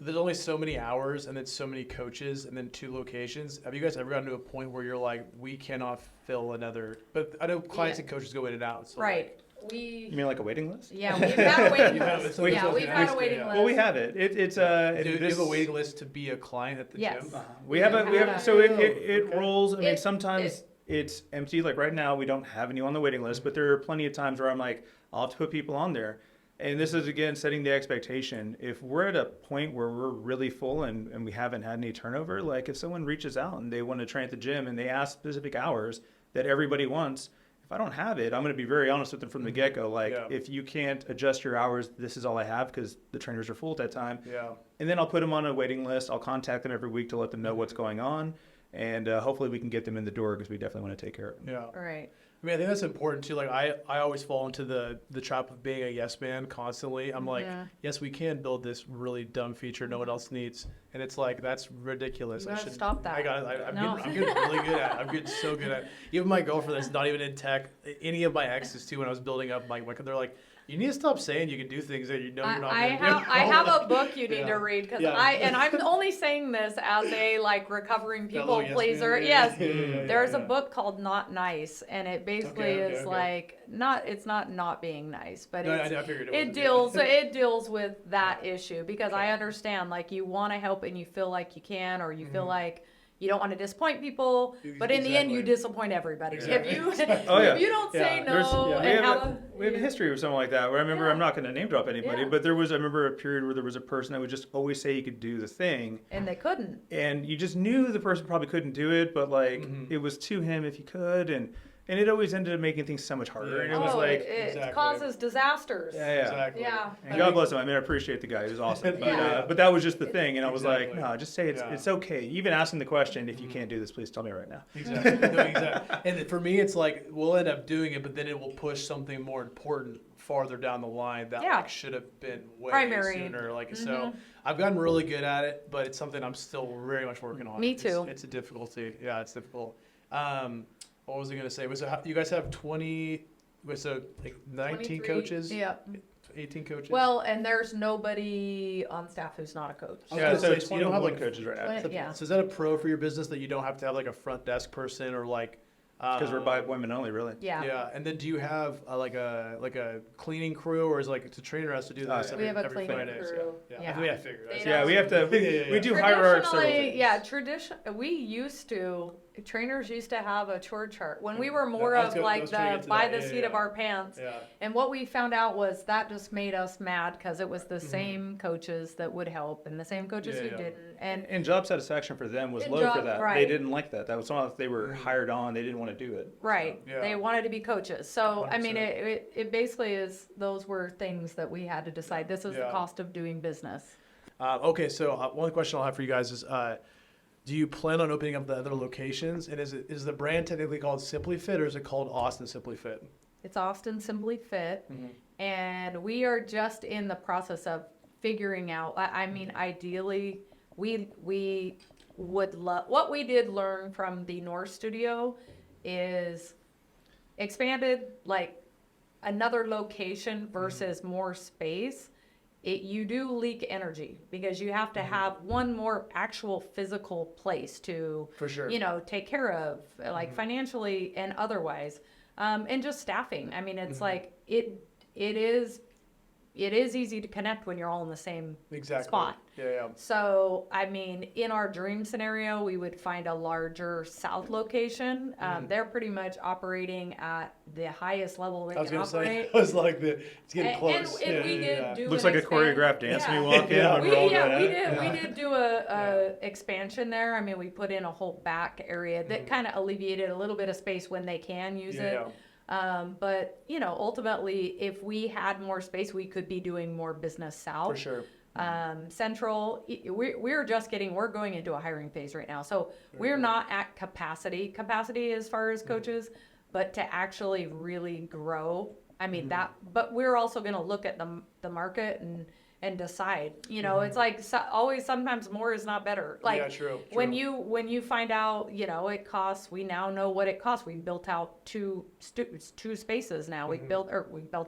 there's only so many hours and then so many coaches and then 2 locations, have you guys ever gotten to a point where you're like, we cannot fill another? But I know clients and coaches go in and out. So right. You mean like a waiting list? Yeah, we've had a waiting list. We've had a waiting list. Well, we have it. It's do you have a waiting list to be a client at the gym? We have so it rolls. Sometimes it's empty. Like right now, we don't have any on the waiting list, but there are plenty of times where I'm like, I'll have to put people on there. And this is, again, setting the expectation. If we're at a point where we're really full and we haven't had any turnover, like if someone reaches out and they want to train at the gym and they ask specific hours that everybody wants, if I don't have it, I'm going to be very honest with them from the get-go. Like, if you can't adjust your hours, this is all I have because the trainers are full at that time. Yeah. And then I'll put them on a waiting list. I'll contact them every week to let them know what's going on. And hopefully we can get them in the door because we definitely want to take care of them. Yeah. All right. I think that's important too. Like I always fall into the trap of being a yes man constantly. I'm like, yes, we can build this really dumb feature no one else needs, and it's like that's ridiculous. You gotta stop that. I'm getting really good at it. I'm getting so good at it. Even my girlfriend that's not even in tech. Any of my exes too, when I was building up, they're like, You need to stop saying you can do things that you know you're not I going to have do. I have a book you need Yeah. to read because Yeah. I'm only saying this as a like recovering people Fellow yes pleaser. man, Yes, yeah, there's a yeah. book called Not Nice, and it basically Okay, is okay. like it's not being nice, but No, it's, I figured it wasn't, it deals with that Yeah. issue because Okay. I understand like you want to help and you feel like you can or you feel Mhm. like you don't want to disappoint people, but in the end you Exactly. disappoint everybody. Exactly. If you Oh, yeah. if you don't say Yeah. no we and have a history with something like that. Where I remember, Yeah. I'm not going to name drop anybody, Yeah. but I remember a period where there was a person that would just always say you could do the thing, and they couldn't. and you just knew the person probably couldn't do it, but like Mhm. it was to him if he could, and it always ended up making things so much harder. And it was like, it Exactly. causes disasters. yeah. Exactly. Yeah. And God bless him. I mean, I appreciate the guy. He was awesome. But, Yeah. but that was just the thing. And I was like, Exactly. no, just say Yeah. it's okay. Even asking the question, if you can't do this, please tell me right now. Exactly. No, exactly. And for me, it's like we'll end up doing it, but then it will push something more important farther down the line that Yeah. like should have been way Primary. sooner. Like Mhm. so, I've gotten really good at it, but it's something I'm still very much working on. Me too. It's a difficulty. Yeah, it's difficult. What was I gonna say? Was it, you guys have 20? Was it like 19 23, coaches? Yeah. 18 coaches. Well, and there's nobody on staff who's not a coach. I was Yeah, gonna so say, so you don't have 21 like coaches right now. Twen- yeah. So is that a pro for your business that you don't have to have like a front desk person or like? Because we're by women only, really. Yeah. Yeah, and then do you have like a cleaning crew, or is like the trainer has to do Oh, this yeah. every, We have a every cleaning Fridays? crew. Yeah, Yeah. I figured. They Yeah, we have to. We do hire our several Traditionally, things. yeah, we used to, trainers used to have a chore chart. When we were more I was of gonna- I like was trying to the get to by that. the Yeah, seat of yeah. our pants. Yeah. And what we found out was that just made us mad because it was the Mm-hmm. same coaches that would help and the same coaches Yeah, who yeah. didn't. And job satisfaction for them was And low job- for that. right. They didn't like that. That was not if they were Mhm. hired on. They didn't want to do it. right, Yeah. they wanted to be coaches. So I mean, 100%. it basically is. Those were things that we had to decide. This is the Yeah. cost of doing business. Okay, so one question I'll have for you guys is, do you plan on opening up the other locations? And is the brand technically called Simply Fit, or is it called Austin Simply Fit? It's Austin Simply Fit, Mhm. and we are just in the process of figuring out. I mean, ideally, we would love what we did learn from the North Studio is expanded like another location versus more space. You do leak energy because you have to have one more actual physical place to For sure. take care of, like financially and otherwise, and just staffing. I mean, it's like it is easy to connect when you're all in the same Exactly. spot. Yeah. So, I mean, in our dream scenario, we would find a larger south location. They're pretty much operating at the highest level they I was can gonna say, operate. I was like, it's getting close. And we did yeah. do Looks an like a choreographed dance yeah. when you walk in. Yeah. when We, we're all yeah, doing we it. did. Yeah. We did do a expansion there. I mean, we put in a whole back area that kind of alleviated a little bit of space when they can use it. But ultimately, if we had more space, we could be doing more business south. For sure. Central, we're going into a hiring phase right now. So we're cool. not at capacity as far as coaches, but to actually really grow. I mean but we're also going to look at the market and decide, it's like sometimes more is not better. Like Yeah, true. when you find out, it costs, we now know what it costs. We built out two spaces now. We built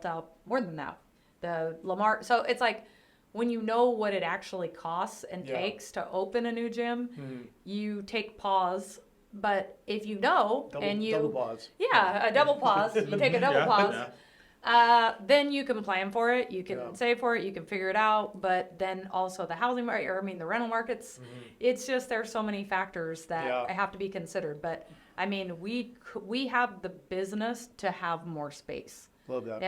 out more than that. The Lamar. So it's like, when you know what it actually costs and Yeah. takes to open a new gym, Mhm. you take pause. But if you know Double pause. yeah, a double pause. You take a double Yeah. pause. Then you can plan for it. You can Yeah. save for it. You can figure it out. But then also the housing market, or I mean the rental markets. It's just there's so many factors that Yeah. have to be considered. But I mean, we have the business to have more space. Love that.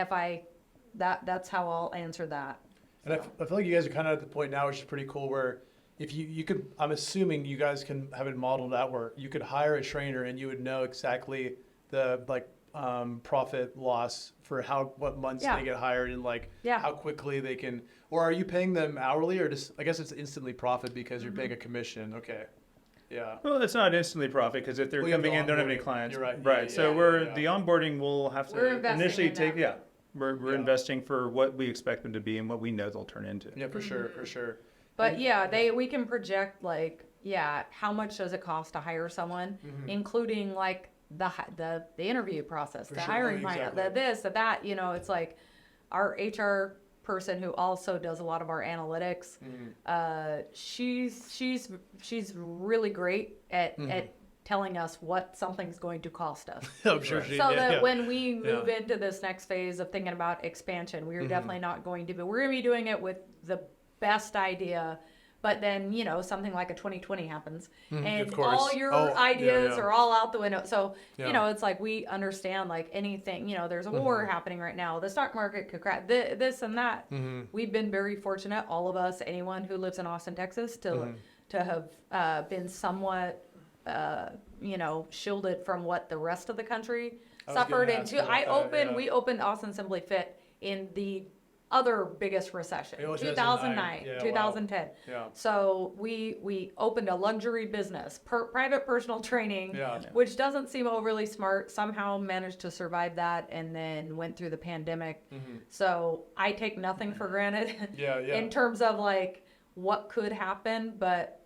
That's how I'll answer that. And I feel like you guys are kind of at the point now, which is pretty cool, where if you could, I'm assuming you guys can have it modeled out where you could hire a trainer and you would know exactly the profit loss for what months Yeah. they get hired and Yeah. how quickly they can, or are you paying them hourly or just, I guess it's instantly profit because you're paying a commission. Okay. Yeah. Well, it's not instantly profit because if they're Well, you have coming the in, don't have any onboarding. clients. You're right. Right. Yeah, So yeah. the onboarding will have We're to investing initially in take. that. Yeah. We're Yeah. investing for what we expect them to be and what we know they'll turn into. Yeah, for sure. For sure. But And- yeah, we can project how much does it cost to hire someone, including like the interview process, For the sure. hiring Oh, plan, exactly. the this, the that. It's like our HR person who also does a lot of our analytics, she's really great at telling us what something's going to cost us. I'm sure when we move into this next phase of thinking about expansion, we're definitely not going to be, we're going to be doing it with the best idea. But then, something like a 2020 happens and all your ideas are all out the window. So, it's like we understand like anything, there's a war happening right now. The stock market could crash, this and that. We've been very fortunate, all of us, anyone who lives in Austin, Texas, to have been somewhat, shielded from what the rest of the country suffered. We opened Austin Simply Fit in the other biggest recession, 2009, 2010. Wow. Yeah. So we opened a luxury business, private personal training, which doesn't seem overly smart, somehow managed to survive that and then went through the pandemic. So I take nothing for granted in terms of like what could happen, but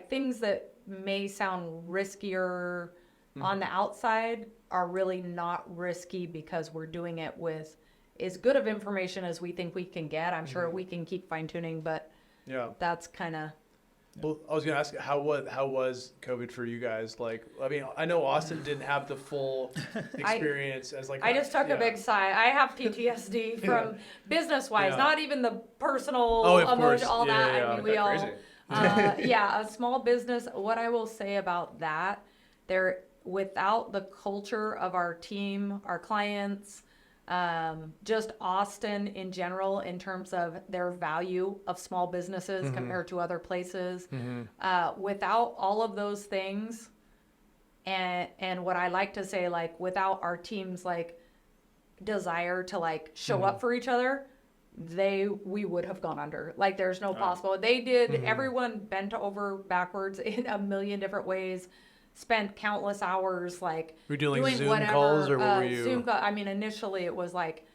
things that may sound riskier on the outside are really not risky because we're doing it with as good of information as we think we can get. I'm sure we can keep fine tuning, but that's kind of. Well, I was gonna ask, how was COVID for you guys? Like, I mean, I know Austin didn't have the full experience as like. I just took a big sigh. I have PTSD from business wise, not even the personal emotion, all that. I mean, we all. A small business. What I will say about that, without the culture of our team, our clients. Just Austin in general in terms of their value of small businesses compared to other places. Without all of those things, and what I like to say, like without our team's like desire to like show up for each other, we would have gone under. Like there's no possible. They did. Everyone bent over backwards in a million different ways. Spent countless hours like were you doing Zoom calls or what were you? Zoom call. I mean, initially it was like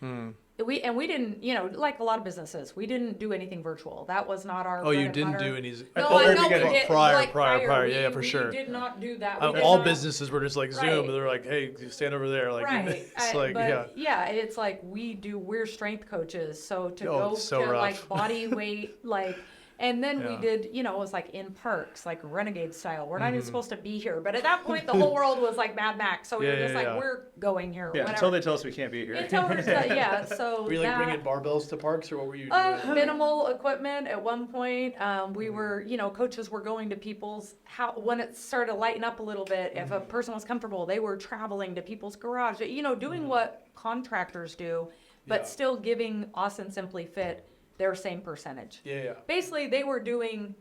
we didn't, like a lot of businesses, we didn't do anything virtual. That was not our. Oh, you didn't do any. Prior. Yeah, for sure. We did not do that. All businesses were just like Zoom, and they're like, "Hey, stand over there." Like, it's it's like we're strength coaches, so to go to rough. Like body weight, like. And then we did, it was like in parks, like renegade style. We're not even supposed to be here. But at that point, the whole world was like Mad Max. So we were just we're going here. Yeah, until they tell us we can't be here. So were you like bringing barbells to parks or what were you doing? Minimal equipment at one point. We were, coaches were going to people's house. When it started to lighten up a little bit, if a person was comfortable, they were traveling to people's garage. Doing what contractors do, but still giving Austin Simply Fit their same percentage. Basically, they were doing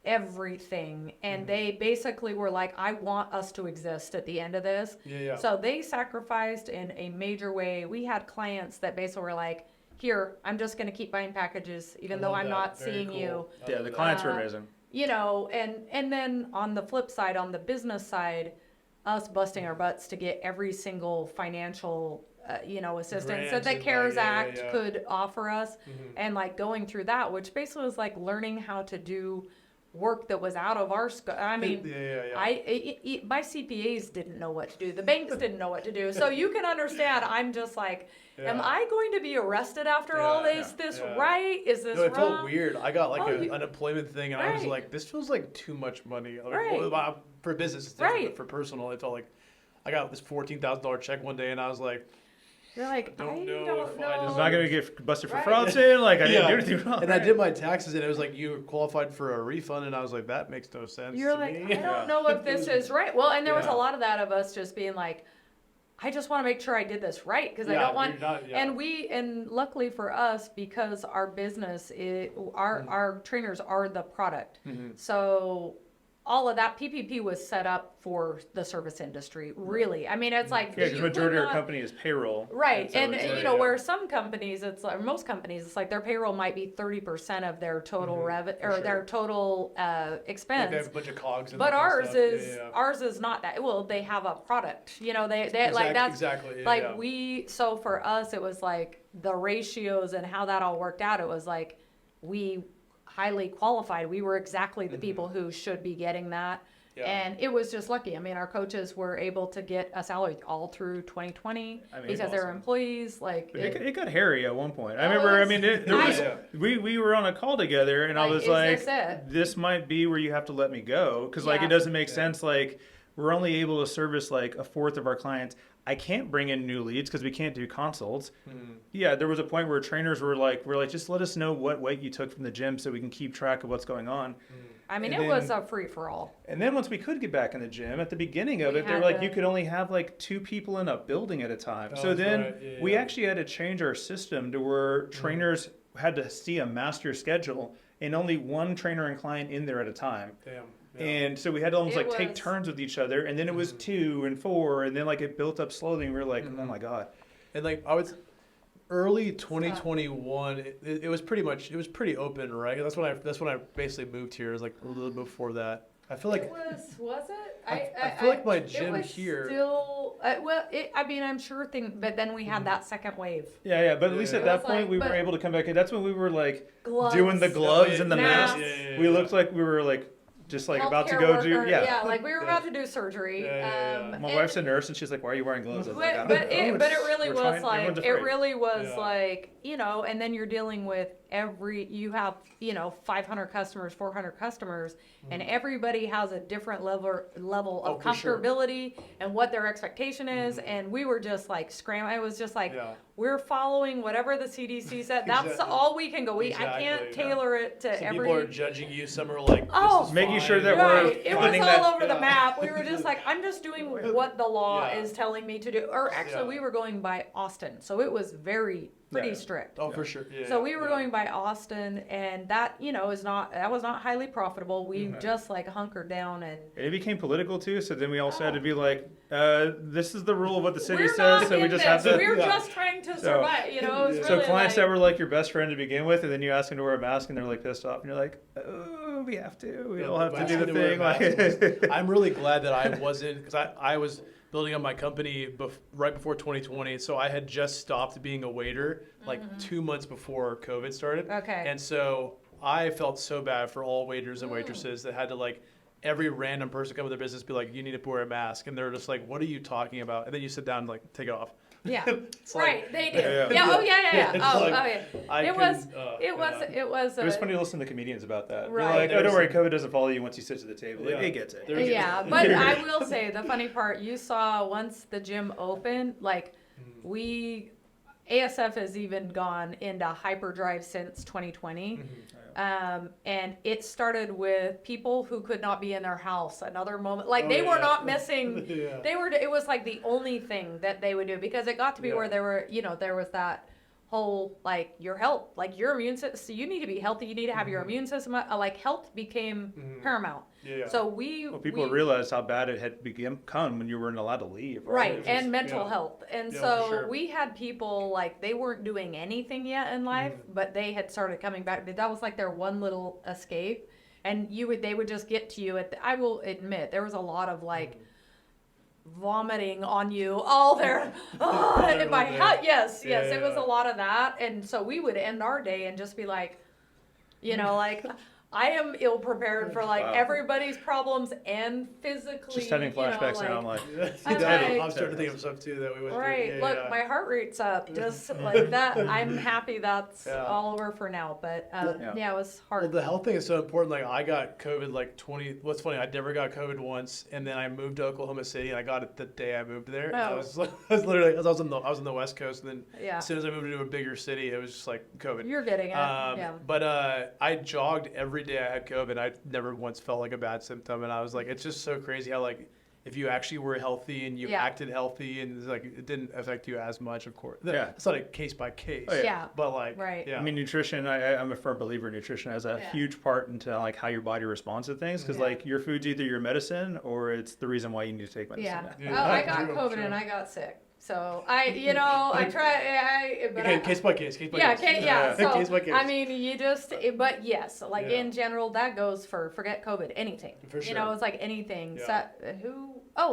everything, and they basically were like, I want us to exist at the end of this. So they sacrificed in a major way. We had clients that basically were like, here, I'm just going to keep buying packages, even though I'm not seeing you. Yeah, the clients were amazing. And then on the flip side, on the business side, us busting our butts to get every single financial assistance that the CARES Act could offer us, and like going through that, which basically was like learning how to do work that was out of our scope. I mean, my CPAs didn't know what to do. The banks didn't know what to do. So you can understand. I'm just like, am I going to be arrested after all this? Right? Is this wrong? It felt weird. I got like an unemployment thing, and I was like, this feels like too much money. Like, for business, but for personal, it felt like I got this $14,000 check one day, and I was like. You're like, I don't know. I'm not going to get busted for fraud sale. Like, I didn't do anything wrong. And I did my taxes, and it was like, you were qualified for a refund. And I was like, that makes no sense. You're like, I don't know if this is right. Well, and there was a lot of that of us just being like, I just want to make sure I did this right because I don't want. And luckily for us, because our business, our trainers are the product. So all of that PPP was set up for the service industry, really. I mean, it's like because majority of our company is payroll, right? And where some companies, it's like most companies, it's like their payroll might be 30% of their total revenue or their total expense. They have a bunch of cogs. But ours is not that. Well, they have a product. They like that's exactly we. So for us, it was like the ratios and how that all worked out. It was like we highly qualified. We were exactly the people who should be getting that. Yeah. And it was just lucky. I mean, our coaches were able to get a salary all through 2020 because they were employees. Like it got hairy at one point. I Oh, remember. I it's- mean, it was, we were on a call together, and I Like, was is like, this it? "This might be where you have to let me go," because like Yeah. it doesn't make sense. Like we're only able to service like a fourth of our clients. I can't bring in new leads because we can't do consults. Yeah, there was a point where trainers were like, just let us know what weight you took from the gym so we can keep track of what's going on. I mean, And it then- was a free for all. And then once we could get back in the gym, at the beginning of We it, they were had like, to- you could only have like 2 people in a building at a time. Oh, So that's then right. Yeah, we yeah. actually had to change our system to where trainers had to see a master schedule and only one trainer and client in there at a time. Damn. Yeah. And so we had to almost It like take was- turns with each other. And then it was 2 and 4. And then like it built up slowly. And we were like, oh my God. And like I was early 2021, it was pretty open, right? That's when I basically moved here. It was like a little before that. I feel like Was it? I feel like my it gym was here. Still, I mean, I'm sure but then we had that second wave. Yeah. But at least Yeah. at It that was point, like- we were but- able to come back in. That's when we were like Gloves. doing the gloves and the masks. masks. We looked like we were like just like about to Healthcare go worker, do like we were about to do surgery. My and- wife's a nurse, and she's like, "Why are you wearing gloves?" I was like, "I But, don't but, know. it, but it really We're was trying- like, everyone's it afraid." really was Yeah. like, and then you're dealing with you have, 500 customers, 400 customers, and everybody has a different level of for sure. comfortability and what their expectation is. And we were just like scrambling. It was just like, Yeah. we're following whatever the CDC said. That's Exactly. all we can go. I Exactly, can't yeah. tailor it to Some every. people are judging you. Some are like, Oh, this is Making fine. sure that we're Right. It was finding all that- over the yeah. map. We were just like, I'm just doing what the law Yeah. is telling me to do. Or actually, Yeah. we were going by Austin, so it was pretty Yeah. strict. Oh, for sure. Yeah, So we were yeah. going by Austin, and that was not highly profitable. We just like hunkered down and. It became political too, so then we also had to be like, "This is the rule of what the city We're says," not so we in just this. have to. We're Yeah. just trying to survive. It was So really clients like, that were like your best friend to begin with, and then you ask them to wear a mask, and they're like pissed off, and you're like, "Oh, we have to. We all have to do the thing." Like, I'm really glad that I wasn't, because I was building up my company right before 2020. So I had just stopped being a waiter like 2 months before COVID started. Okay. And so I felt so bad for all waiters and waitresses that had to like every random person come to their business be like, you need to wear a mask. And they're just like, what are you talking about? And then you sit down and like take it off. Yeah. It's like- Right. They did. Yeah. Yeah. Oh yeah. It's Oh, like, oh yeah. I It was. couldn't, It was. yeah. It was. it was funny to listen to comedians about that. Right. They're like, "Oh, don't There's- worry, COVID doesn't follow you once you sit to the table. Yeah. It gets it." There's- Yeah, but I will say the funny part, you saw once the gym opened, like ASF has even gone into hyperdrive since 2020. And it started with people who could not be in their house. Another moment, like Oh, they were yeah. not missing. Yeah. It was like the only thing that they would do because it got to be Yeah. where there were, there was that whole like your health, like your immune system. So you need to be healthy. You need to have your immune system. Like health became paramount. Yeah. So People we realized how bad it had become when you weren't allowed to leave. Right, It was and just- mental yeah. health. And Yeah, so for sure. we had people like they weren't doing anything yet in life, but they had started coming back. That was like their one little escape. And they would just get to you I will admit there was a lot of like vomiting on you all there. In my day. head. Yes, Yeah, it was yeah. a lot of that. And so we would end our day and just be like, like I am ill prepared for like Wow. everybody's problems and physically. Just having flashbacks now, I'm like, I'm I'm like- starting to think of stuff too that we went Right. through. Look, my heart rate's up. Just like that. I'm happy that's Yeah. all over for now. But Yeah. it was Well, hard. the health thing is so important. Like I got COVID like 20. What's funny? I never got COVID once, and then I moved to Oklahoma City, and I got it the day I moved there. I Oh. was literally I was on the West Coast, and then Yeah. as soon as I moved into a bigger city, it was just like COVID. You're getting it. Yeah. But I jogged every day I had COVID. I never once felt like a bad symptom, and I was like, it's just so crazy how like if you actually were healthy and you Yeah. acted healthy and it's like it didn't affect you as much, of course. Yeah. It's not a case by case. Oh, yeah. Yeah. But like, Right. Yeah. I mean, nutrition. I'm a firm believer in nutrition has a Yeah. huge part into like how your body responds to things. Because Yeah. like your food's either your medicine or it's the reason why you need to take medicine. Yeah. Yeah. Oh, I got True, COVID true. and I got sick. So I try. But Okay, case by case. yeah, okay, yeah. So Case by case. I mean, but yes, like Yeah. in general, that goes for forget COVID, anything. For You know, sure. it's like anything. Yeah.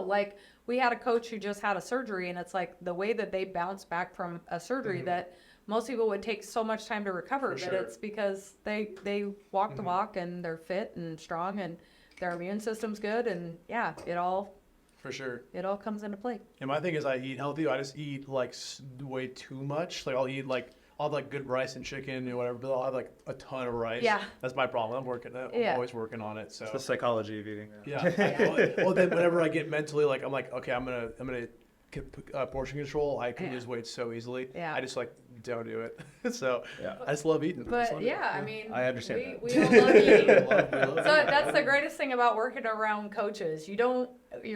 Like we had a coach who just had a surgery, and it's like the way that they bounce back from a surgery that most people would take so much time to recover. For But sure. it's because they walk the walk and they're fit and strong and. their immune system's good, and yeah, it all For sure. comes into play. And my thing is, I eat healthy. I just eat like way too much. Like I'll have like good rice and chicken and whatever, but I'll have like a ton of rice. Yeah. That's my problem. I'm always working on it. So It's the psychology of eating. yeah. Well, then whenever I get mentally like, I'm like, okay, I'm gonna get portion control. I can lose weight so easily. Yeah. I just like don't do it. So Yeah. I just love eating. But yeah, I mean, I understand that. we all love eating. We love So that's the greatest thing about working around coaches. You're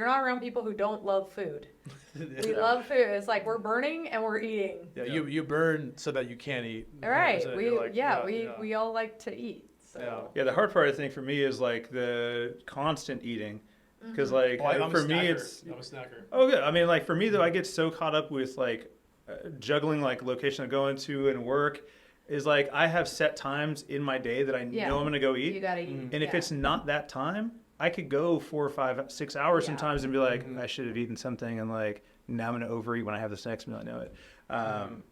not around people who don't love food. We love food. It's like we're burning and we're eating. Yeah, you burn so that you can eat. All right. So We you're like, we all like to eat. So. Yeah, the hard part I think for me is like the constant eating, because like I'm for a me snacker. it's I'm a snacker. oh good. I mean like for me though I get so caught up with like juggling like location I'm going to and work is like I have set times in my day that I know I'm gonna go eat. You gotta eat. And if it's not that time, I could go 4 or 5, 6 hours sometimes and be like, I should have eaten something, and like now I'm gonna overeat when I have this next meal. I know it.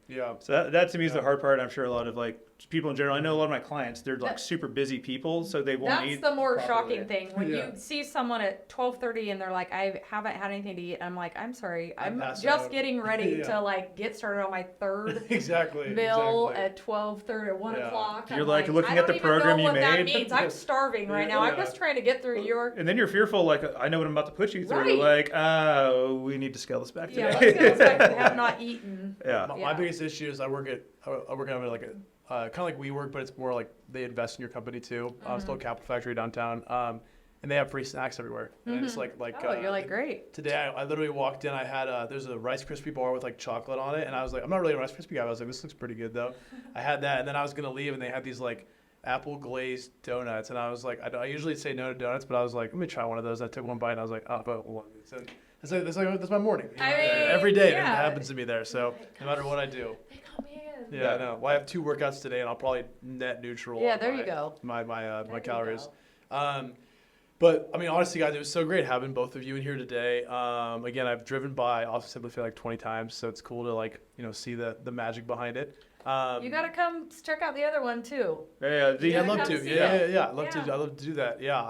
Yeah. So that to me is the hard part. I'm sure a lot of like people in general. I know a lot of my clients. They're like super busy people, so they won't eat. That's the more properly. shocking thing when you see someone at 12:30 and they're like, I haven't had anything to eat. I'm like, I'm sorry, I'm passed just out. getting ready to like get started on my third Exactly. meal at 12:30 or 1 Yeah. o'clock. You're I'm like looking at the program you I don't even know what that made. means. I'm starving right now. I'm Yeah. just trying to get through your. And then you're fearful, like I know what I'm about to put you through. Right. Like, we need to scale this back Yeah, today. let's go back to have not eaten. Yeah. My biggest issue is I work on like a kind of like WeWork, but it's more like they invest in your company too. Still Capital Factory downtown, and they have free snacks everywhere. And it's like Oh, you're like great. today I literally walked in. I had there's a Rice Krispie bar with like chocolate on it, and I was like, I'm not really a Rice Krispie guy. I was like, this looks pretty good though. I had that, and then I was gonna leave, and they had these like apple glazed donuts, and I was like, I usually say no to donuts, but I was like, let me try one of those. I took one bite, and I was like, oh, but one. So that's my morning. You know? I mean, every day yeah. it happens to me there. So no matter what I do. They come in. Yeah, I know. Well, I have 2 workouts today, and I'll probably net neutral. Yeah, on there you go. My There you calories. go. But I mean, honestly, guys, it was so great having both of you in here today. Again, I've driven by Austin Simplify like 20 times, so it's cool to like see the magic behind it. You gotta come check out the other one too. Yeah. Yeah, I'd love come to. see Yeah. it. I'd love to. I'd love to do that. Yeah.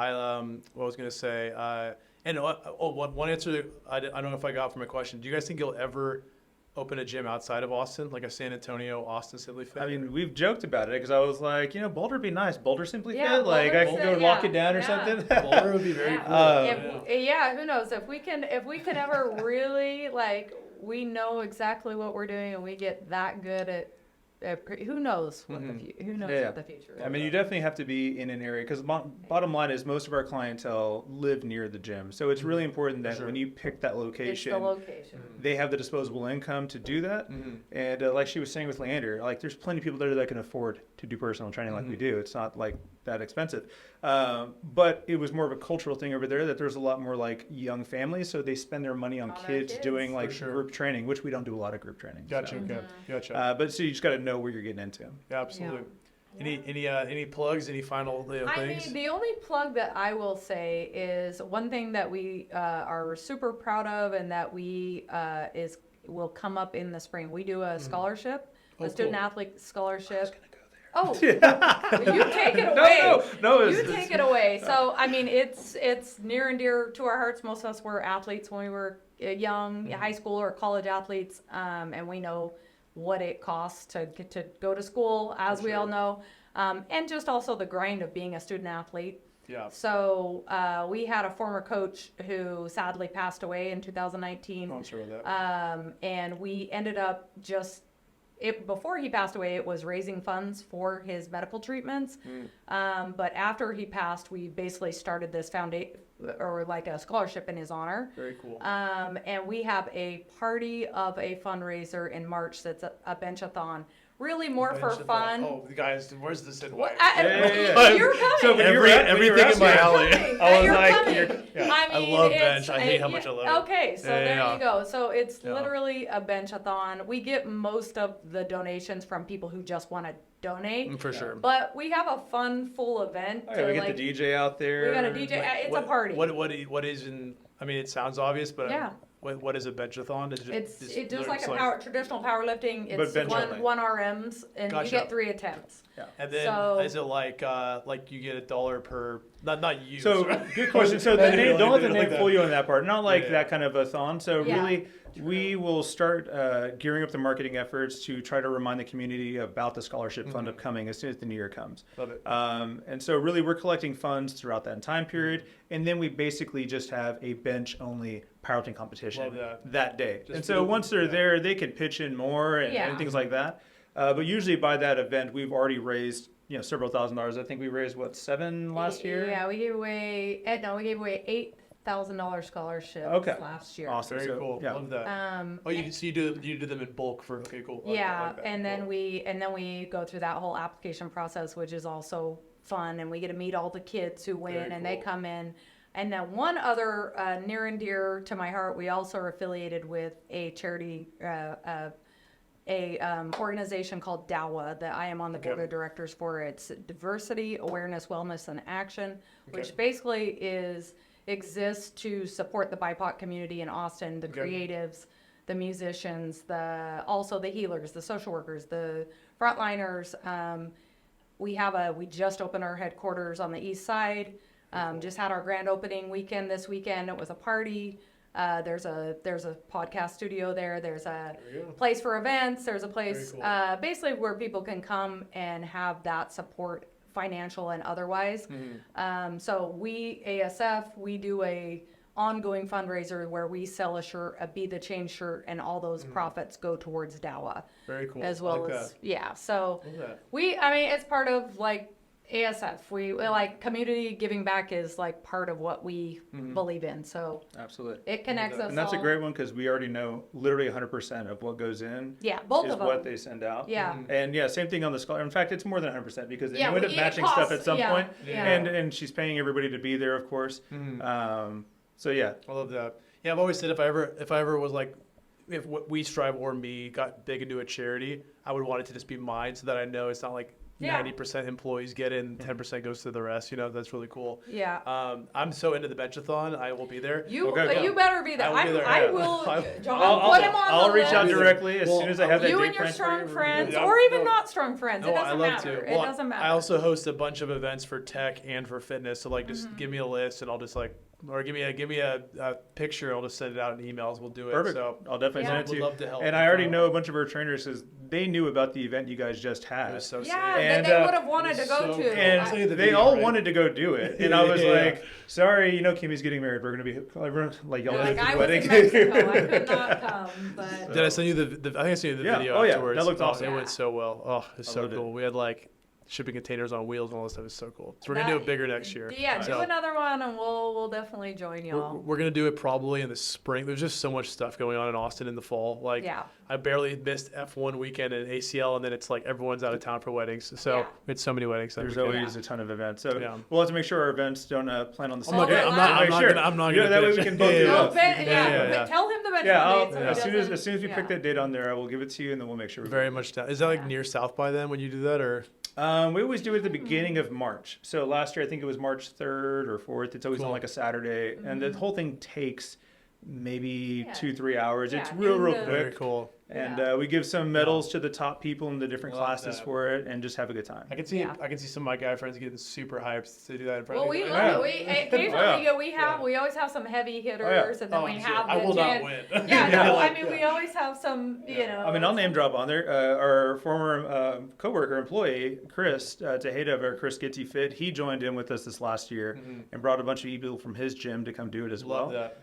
What I was gonna say. And one answer that I don't know if I got from a question. Do you guys think you'll ever open a gym outside of Austin, like a San Antonio, Austin Simply Fit? I mean, we've joked about it because I was like, Boulder would be nice. Boulder Simply Yeah, Fit. Like, I Boulder's could go it, lock yeah, it down or yeah. something. Boulder would be very cool. Who knows if we can ever really like we know exactly what we're doing and we get that good at who knows what who knows what the future is. I mean, you definitely have to be in an area because bottom line is most of our clientele live near the gym. So it's really important that when you pick that It's location, the location. they have the disposable income to do that. And like she was saying with Leander, like there's plenty of people there that can afford to do personal training like we do. It's not like that expensive. But it was more of a cultural thing over there that there's a lot more like young families. So they spend their money on kids doing like group training, which we don't do a lot of group training. Gotcha. So. Okay. Gotcha. But so you just got to know where you're getting into. Yeah, absolutely. Any plugs? Any final things? I mean, the only plug that I will say is one thing that we are super proud of, and that will come up in the spring. We do a scholarship, a student athlete scholarship. Oh, you take it away. No, you take it away. So, I mean, it's near and dear to our hearts. Most of us were athletes when we were young, high school or college athletes, and we know what it costs to go to school, as we all know, and just also the grind of being a student athlete. Yeah. So we had a former coach who sadly passed away in 2019. I'm sorry about that. And we ended up before he passed away, it was raising funds for his medical treatments. But after he passed, we basically started this foundation, or like a scholarship in his honor. Very cool. And we have a party of a fundraiser in March that's a bench-a-thon. Really more for fun. Oh, guys, where's this in white? You're coming. So Everything in my alley. I was You're like, coming. I love bench. I hate how much I love it. Okay, so there you go. So it's Yeah. literally a bench-a-thon. We get most of the donations from people who just want to donate. For sure. But we have a fun, full event. Oh, yeah, we get the DJ out there. We got a DJ. It's a party. What is in? I mean, it sounds obvious, but Yeah. What is a bench-a-thon? It's just like traditional powerlifting. It's bench only. one RMs, and Gotcha. you get 3 attempts. And then So- is it like you get $1 per Not you. So sorry. good question. So the name, don't let the name that. fool you on that part. Not like Yeah. that kind of a thon. So Yeah. really, we will start gearing up the marketing efforts to try to remind the community about the scholarship fund upcoming as soon as the new year comes. Love it. And so really, we're collecting funds throughout that time period, and then we basically just have a bench-only powerlifting competition Love that day. Just And so really- once they're there, they can pitch in more and things like that. But usually by that event, we've already raised several $1,000s. I think we raised $7 last year. Yeah, we gave away $8,000 scholarships Okay. last year. Awesome. Very So, cool. yeah. Love that. You do them in bulk for cool. I Yeah, like that. and then Cool. we go through that whole application process, which is also fun, and we get to meet all the kids who win, Very and they cool. come in. And then one other near and dear to my heart, we also are affiliated with a charity, organization called DAWA that I am on the board Okay. of directors for. It's Diversity, Awareness, Wellness, and Action, which Okay. basically exists to support the BIPOC community in Austin, the Okay. creatives, the musicians, also the healers, the social workers, the frontliners. We just opened our headquarters on the east side. Just had our grand opening weekend this weekend. It was a party. There's a podcast studio there. There's a There you go. place for events. There's a place Very basically where people can come and have that support, financial and otherwise. So we, ASF, we do a ongoing fundraiser where we sell a shirt, a Be the Change shirt, and all those profits go towards DAWA Very cool. as well like as, that. yeah. So Love that. it's part of like ASF. We like community giving back is like part of what we believe in. So Absolutely. it connects us And that's a all. great one because we already know literally 100% of what goes in Yeah, both is of them. what they send out. Yeah. And yeah, same thing on the scholar. In fact, it's more than 100% because they Yeah, end up it matching costs- stuff at some yeah, point. yeah. And she's paying everybody to be there, of course. So yeah. I love that. Yeah, I've always said if I ever was like, if what WeStrive or me got big into a charity, I would want it to just be mine so that I know it's not like Yeah. 90% employees get in, 10% goes to the rest. That's really cool. Yeah. I'm so into the benchathon. I will be there. You Okay, you better be there. I will be there, I yeah. will. John, I'll put him on I'll the reach out list. directly as soon as I have that You date and your planned for strong you. friends, Yeah, or even no. not strong friends. It doesn't matter. It doesn't matter. I also host a bunch of events for tech and for fitness. So like, just give me a list and I'll just like, or give me a picture. And I'll just send it out in emails. We'll do it. Perfect. So I'll definitely Yeah. send it to would you. love to help. And I already know a bunch of our trainers because they knew about the event you guys just It had. was so yeah, sick. And, they would have wanted to it's go so to. cool. And I'll send you the they video, all right? wanted to go do it. And I was Yeah. like, sorry, Kimmy's getting married. We're going to be, everyone, like, y'all Like, at I the was wedding. in Mexico. I could not come, but Did I send you the I think I sent you the Yeah. video Oh, yeah. afterwards. That looked awesome. It Yeah. went so well. Oh, it's I so loved it. cool. We had like shipping containers on wheels and all this stuff. Is so cool. So we're gonna do it bigger next year. yeah, do So another one, and we'll definitely join y'all. we're gonna do it probably in the spring. There's just so much stuff going on in Austin in the fall. Like Yeah. I barely missed F1 weekend and ACL, and then it's like everyone's out of town for weddings. So Yeah. we had so many weddings. There's weekend. always a ton of events. So Yeah. we'll have to make sure our events don't plan on the same not day. gonna- I'm not gonna That way we bitch. can both Yeah, do yeah. No, both. yeah. Tell him the bench Yeah, dates. so he as doesn't- soon as we yeah. pick that date on there, I will give it to you, and then we'll make sure we Very much down. Is that like near South by then when you do that, or? We always do it at the beginning of March. So last year, I think it was March 3rd or 4th. It's always on Cool. like a Saturday. And the whole thing takes maybe Yeah. 2-3 hours. Yeah, It's real in the- quick. Very cool. And Yeah. we give some medals to the top people in the different Love classes that. for it and just have a good time. I can see Yeah. some of my guy friends getting super hyped to do that in front Well, of we me. love Yeah. it. Occasionally Oh, Yeah. we always have some heavy hitters, and then Oh, we shit. have I the will not gen- win. Yeah, no, I Like, mean we always have some, you know. I mean, I'll name drop on there. Our former coworker, employee, Chris Tejeda of our Chris Gitsy Fit, he joined in with us this last year and brought a bunch of people from his gym to come do it as well. Love that.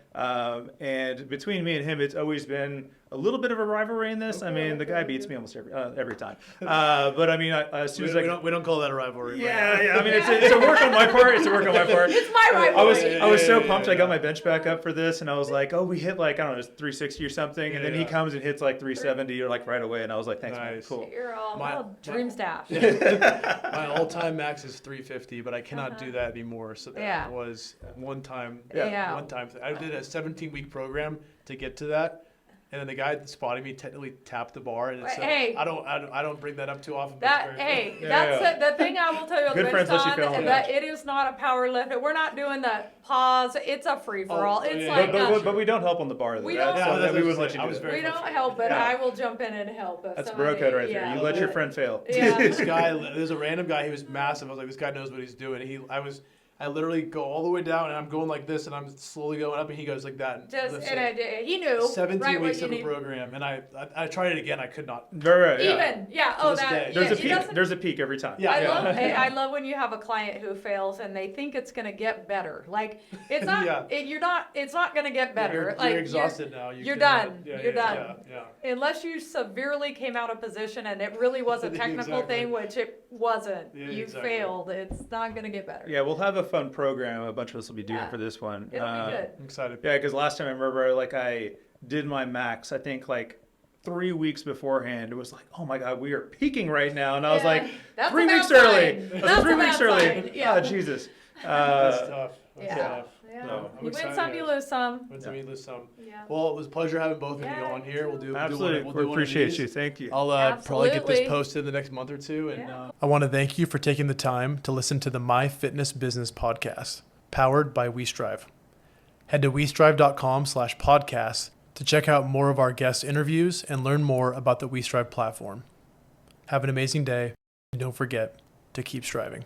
And between me and him, it's always been a little bit of a rivalry in this. I mean, the guy beats me almost every time. But I mean, as soon as I We don't call that a rivalry. but- yeah. I mean, it's a work on my part. It's a work on my part. It's my rivalry. I was so Yeah, pumped. yeah, I got my bench back up for this, and I was like, oh, we hit like, I don't know, 360 or something, and then he Yeah. comes and hits like 370 or like right away, and I was like, thanks, man. Nice. Cool. You're all My- dream stash. My all-time max is 350, but I cannot do that anymore. So that Yeah. was one time. Yeah. One time. I did a 17-week program to get to that. And then the guy that spotted me technically tapped the bar, and it's Hey. I don't bring that up too often. but That it's very funny. that's the thing I will tell you on Good the friends bench let you fail on that that. it is not a power lift. We're not doing the pause. It's a free for all. Oh, It's yeah. like But we don't help on the bar. Though. We That's don't- something that we Yeah, wouldn't let you I do. was that. very we don't frustrated. help, but Yeah. I will jump in and help. If That's somebody- bro code right there. yeah. You let your friend fail. Yeah. This guy, there's a random guy. He was massive. I was like, this guy knows what he's doing. I literally go all the way down, and I'm going like this, and I'm slowly going up, and he goes like that. He knew 17 right weeks what of you a need. program, and I tried it again. I could not. Right. Even, yeah. To Oh, this that. day. There's yeah, a he peak. doesn't- There's a peak every time. Yeah. I love when you have a client who fails and they think it's gonna get better. Like it's not. Yeah. It's not gonna get better. You're exhausted now. You're cannot- done. Yeah, You're yeah, done. Yeah. Unless you severely came out of position and it really was a technical Exactly. thing, which it wasn't. Yeah, You exactly. failed. It's not gonna get better. Yeah, we'll have a fun program. A bunch of us will be doing Yeah. for this one. It'll be good. I'm excited. Yeah, because last time I remember, like I did my max. I think like 3 weeks beforehand. It was like, oh my god, we are peaking right now, and I was Yeah, like, that's 3 a bad weeks early. sign. I was That's 3 a weeks bad early. sign. Yeah. Oh Jesus. That's tough. That's Yeah. tough. Yeah. No, I'm You win excited, some, you guys. lose some. Win some, you lose some. Yeah. Well, it was a pleasure having both of you Yeah, on you here. too. We'll do Absolutely, we'll we do one of appreciate these. you. Thank you. I'll probably get this Absolutely. posted in the next month or two. And Yeah. I want to thank you for taking the time to listen to the My Fitness Business podcast, powered by WeStrive. Head to WeStrive.com/podcast to check out more of our guest interviews and learn more about the WeStrive platform. Have an amazing day, and don't forget to keep striving.